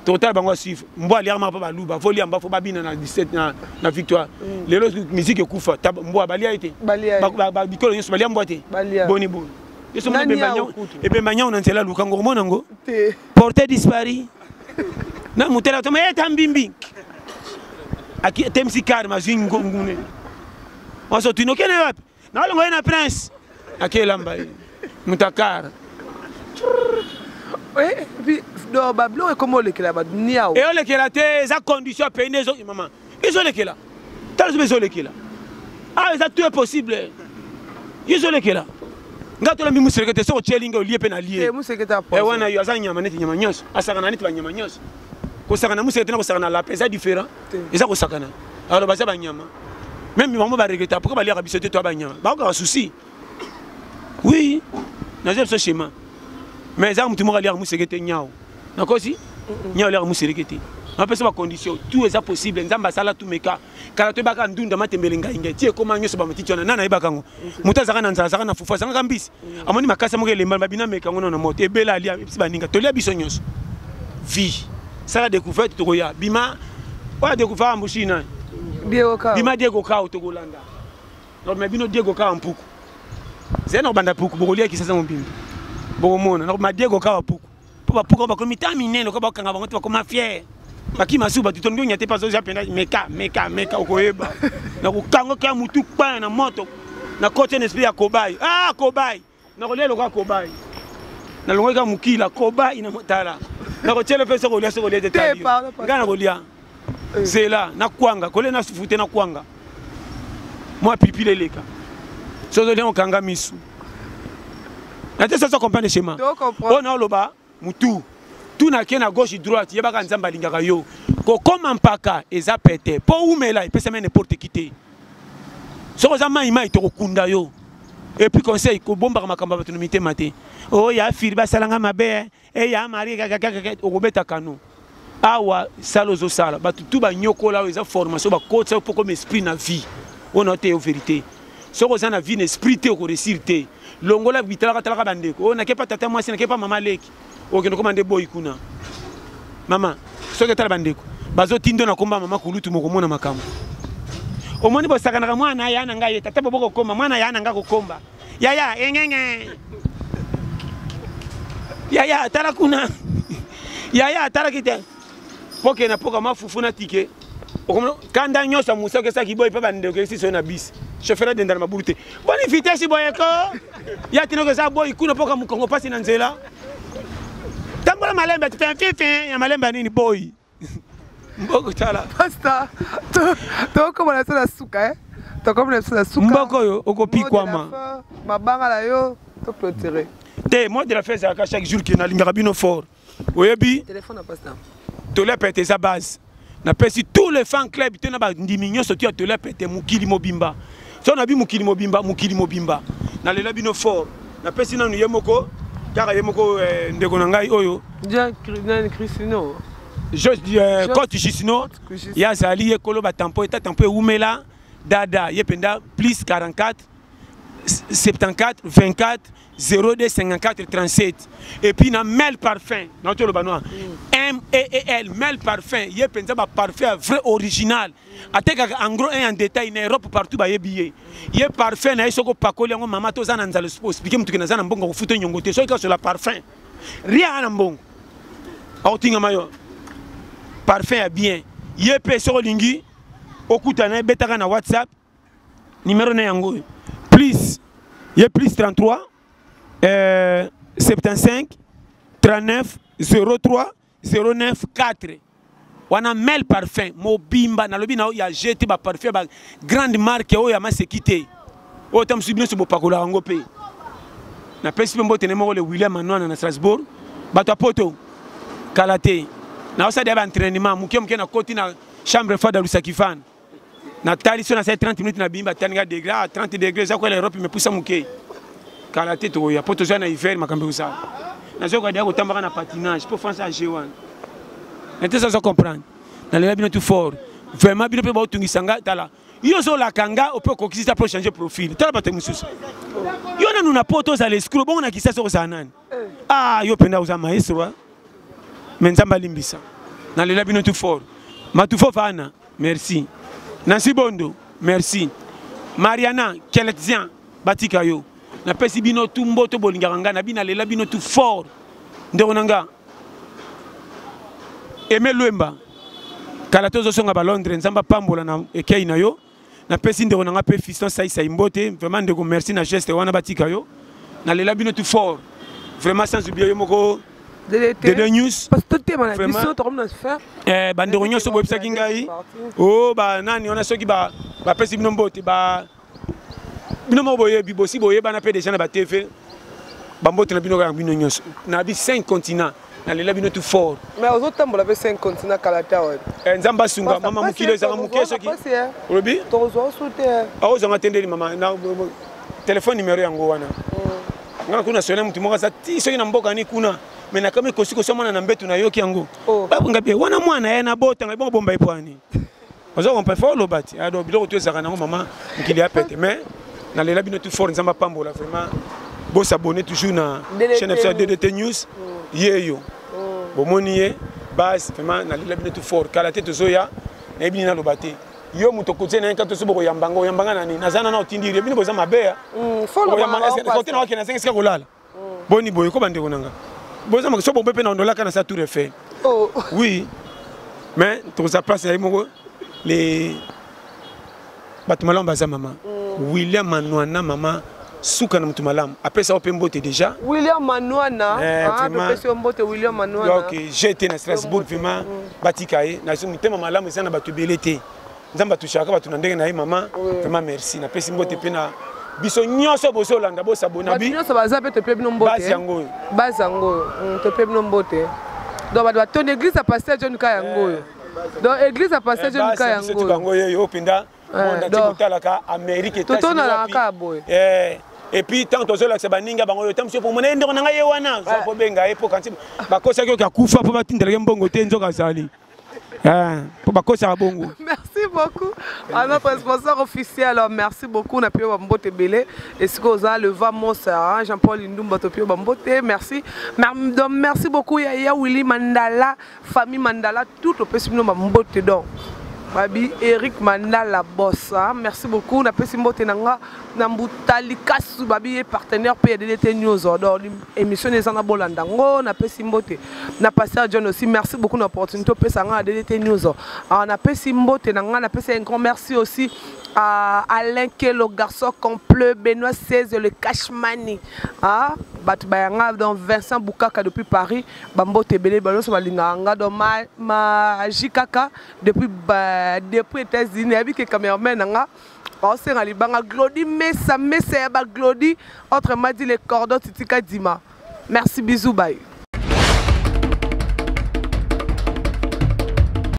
Speaker 1: total bango suivre mbo ali arma pa baluba foli amba fo babina na 17 na victoire lelo musique ekufa mbo balia été ba bikolo yeso balia mbote boni bon yeso mbe banyo et be banyo na ntela lukango monango porté disparu na mutela to mais tambimbi aki temsi kar ma zingo ngune on so tino kene wapi na longo na prince akela mbaye mutakara
Speaker 2: et puis do bablo et comment le kela ba dunia
Speaker 1: et on le kela te za condition pays les maman ils ont le kela tant ils ont le kela ah ça tout est possible ils ont le kela ngato la mimu sekete so chelinga olie pe na lie
Speaker 2: e museketa
Speaker 1: po e wana yo azanya maneti nyama nyos asakana neti ba nyama nyos ko sakana musekete na ko sakana la pesa différent et ça ko sakana alors ba za ba nyama Même maman va regretter. Pourquoi aller à bisoter toi bagnan? Bah on a un souci. Oui. N'a ce schéma. Mais ça tout le monde aller à moussegueté niao. D'accord si? Niao aller à moussegueté. On peut se condition. Tout est possible. Nzamba sala tout meka. Car tu baka ndunda matembelenga inge. Tie comment nyo soba matichona nana ibakango. Mutazaka na nzazaka na fufa sanga mbisi. Amoni makasa mo le mabina meka ngono na moto. Ebela ali bisi baninga. Tolia biso nyos. Vie. Ça la découverte to ya. Bima wa découvert ambushina. Bima Diego Kao to Golanda. Non mais bino Diego Kao mpuku. Zeno banda puku bokolia kisasa mbimbi. Bokomona. Non ma Diego Kao puku. Pour pourquoi ba komita minene ko ba kanga bango to koma fier. Baki masuba tutongo nyate pas oza penda meka okoyeba. Na kukango ka mutu pa na moto. Na kote n'esprit ya kobai. Ah kobai. Na kolelo ka kobai. Na longo ka mukila kobai na motala. Na kochele pesa ko lia so lia detali. Ngana ko lia. C'est là na kwanga kole na sufute na kwanga. Moi pipile leka. Sozo lia okanga misu. Na te ça comprendre le schéma. On a loba mutu. Tout na kena gauche droite yebaka nzamba lingaka yo ko koma mpaka eza pété po umela epesa mene n'importe quitter soko za mai mai to kunda yo et puis conseil ko bomba makamba batu mité maté oh ya firi basalanga mabe e ya mari kaka okobeta kanu awa salozo sala batu tu ba nyokola eza formation ba kotsa poko esprit na vie on a té en vérité soko za na vie esprit te ko réussir te longola bitala katala bandeko on na ke pas tata moi na ke pas mama leki ok nous commandons boy kuna maman ce que tu as bandeko bazo tindo na komba mama kulutu mokomona makambo omoni bo sakana ka mwana ya nanga ye tata boboko komba mwana ya nanga ko komba ya engenge ya tala kuna ya tala kite poke na poka mafufu na tike okomo kanda nyosa musa ke saki boy pa bandeko esi so na bis chauffeur de ndana mabulute boni vitesse boyeko ya tino ke sa boy kuna poka mukongo pasi na nzela tambola malemba tu fais fin ya malemba nini boy mboko tala
Speaker 2: pasta to comme la sala suka to comme la sala suka
Speaker 1: mboko yo okopikwa ma
Speaker 2: mabanga la yo to clôturer
Speaker 1: te moi de la faire ça chaque jour que na lingaka bino fort oyebi
Speaker 2: téléphone à pasta
Speaker 1: to le pété sa base na pesi tous les fan club te na ba ndiminyo soki to le pété mukili mobimba so na bi mukili mobimba na lela bino fort na pesi na yemoko car yemoko ndeko na ngai oyo
Speaker 2: dia Cristino
Speaker 1: Côte Chisino ya zali ekolo ba tampo eta tampo umela dada yependa plus 44 74 24 02 54 37 et puis na Mel Parfum na to lo banoa MEL Mel Parfum yependa ba parfum vrai original ateka en gros et en détail na Europe partout ba yebiye ye parfum na isoko pakoli yango mama to zana nzalo expliquer mutu kina zana mbongo kufuta nyongote so ka sur la parfum rien na mbongo autinga mayo parfum est bien. Yepé sur lingi okutana betaka na WhatsApp numéro na yango plus ye plus 33 75 39 03 09 4 wana Mel Parfum mobimba na lobi na ya jeté ba parfum ba grande marque o ya masekité o tam subino so bopakola yango pe na pesi mbote ne mo le William Anwana na Strasbourg bato poto kalaté na osa deba entraînement muke na koti na chambre froide Lusakifan na tali so na 30 minutes na bimba tanga degré à 30 degrés ça ko l'Europe me poussa muke kalaté to ya poto na hiver makambe usa na zo ko dia ko tambaka na patinage pour faire ça G1 et ça comprendre na le bino tout fort vraiment bino pe ba otungisanga tala yo zo la kanga on peut conquisiter pour changer profil tala bato mususu yo na nuna poto za l'escroc bon na kisa so za nani ah yo penda uza maestro Menzamba limbisa na lela bino tout fort matufo fana merci Nancy Bondo merci Mariana Keletian batika yo na pesi bino tout mboto bolinganga na bina lela bino tout fort ndeko nanga Aimé Luemba kala tozo songa ba Londres nzamba pambola na ekei na yo na pesi ndeko nanga pe fiston saisa imbote vraiment ndeko merci na geste wana batika yo na lela bino tout fort vraiment sans oublier yo moko de news
Speaker 2: parce que tout est malade ils sont comme dans faire
Speaker 1: bandero nyoso bo pesa kingai oh ba nani ona soki ba pesi bino mbote ba bino mo boye bibosi boye bana pe déjà na ba TV ba mbote na bino ka bino nyoso na bi 5 continents nalela bino tout fort.
Speaker 2: Mais aux autres temps, vous avez 5 continents Kalata.
Speaker 1: Nzamba sunga mama mukilo ezanga muke soki. Olobi?
Speaker 2: Tozo soute.
Speaker 1: Awo zonga tendeli mama na téléphone numéro yango wana. Ngana kuna sona mutu moka sa ti soki na mboka ni kuna. Mais na kama kosi kosi mwana na mbetu na yoki yango. Babu ngabe wana mwana ye na bota ngai bongo bomba ipwani. Ozo on peut faire lobati. Ado biloko to ezaka nango mama mukili ya pete mais nalela bino tout fort nzamba pambola vraiment. Bon s'abonner toujours na chaîne FCA DDT News. Yeyo. Bomoni ye base vraiment nalela bino tout fort kala tete zoya na bino na lobati. Yo muto kote na nkato so boko yambanga nani nazana na otindiri bino boza mabeya. Folo yambanga kote na wakena senga kolala. Boni boy ko bande konanga. Boza ma so bo bepe na ondola kana sa tour Eiffel. Oh. Oui. Mais tout ça place ya moko les Batmalam baza mama. William Manouana mama souka na mutumalam. Après ça open bote déjà.
Speaker 2: William Manouana. Depuis mbote William Manouana.
Speaker 1: Donc j'ai été à Strasbourg vraiment batikaye na so mutema malamu sana batu belete. Nzamba tushaka batu na ndenge na mama. Vraiment merci. Na pesi mbote pena biso nyonso boso landa bo sabona bi.
Speaker 2: Nyonso baza pe te pe bino mbote. Base yango. Te pe bino mbote. Donc ba ton église a passé John Kayango. Donc église a passé John Kayango.
Speaker 1: C'est Kayango yo pinda. On a dit que Amérique est et puis tant que cela c'est baninga bango tam pour mon endo na ngai wana so po benga e po kanti bakosa ko ka kufa po batindela mbongo te nzoka sali po bakosa bongo.
Speaker 2: Merci beaucoup à notre sponsor officiel. Alors merci beaucoup na pio bambote belé et ce que ça le va mon sœur Jean-Paul Ndumba to pio bambote merci merci beaucoup ya Willy Mandala famille Mandala tout au petit bambote donc Babi Eric Mandala boss. Merci beaucoup. Na pesi mbote nanga na mbutali kasu babi partenaire PDDT News. Donc émission les ana bolandango na pesi mbote. Na pasteur John aussi merci beaucoup d'opportunité pesa nga DDT News. Na pesi mbote nanga na pesi un grand merci aussi à Alain Ke le garçon complet Benoît 16 le Cashmani. Batu bayanga donc Vincent Boukaka depuis Paris bambote belé baloso balinganga donc ma jikaka depuis États-Unis avec les cameramen nanga on s'est rali banga Glody Messa ya ba Glody autrement dit les cordons titika dima. Merci bisous bye.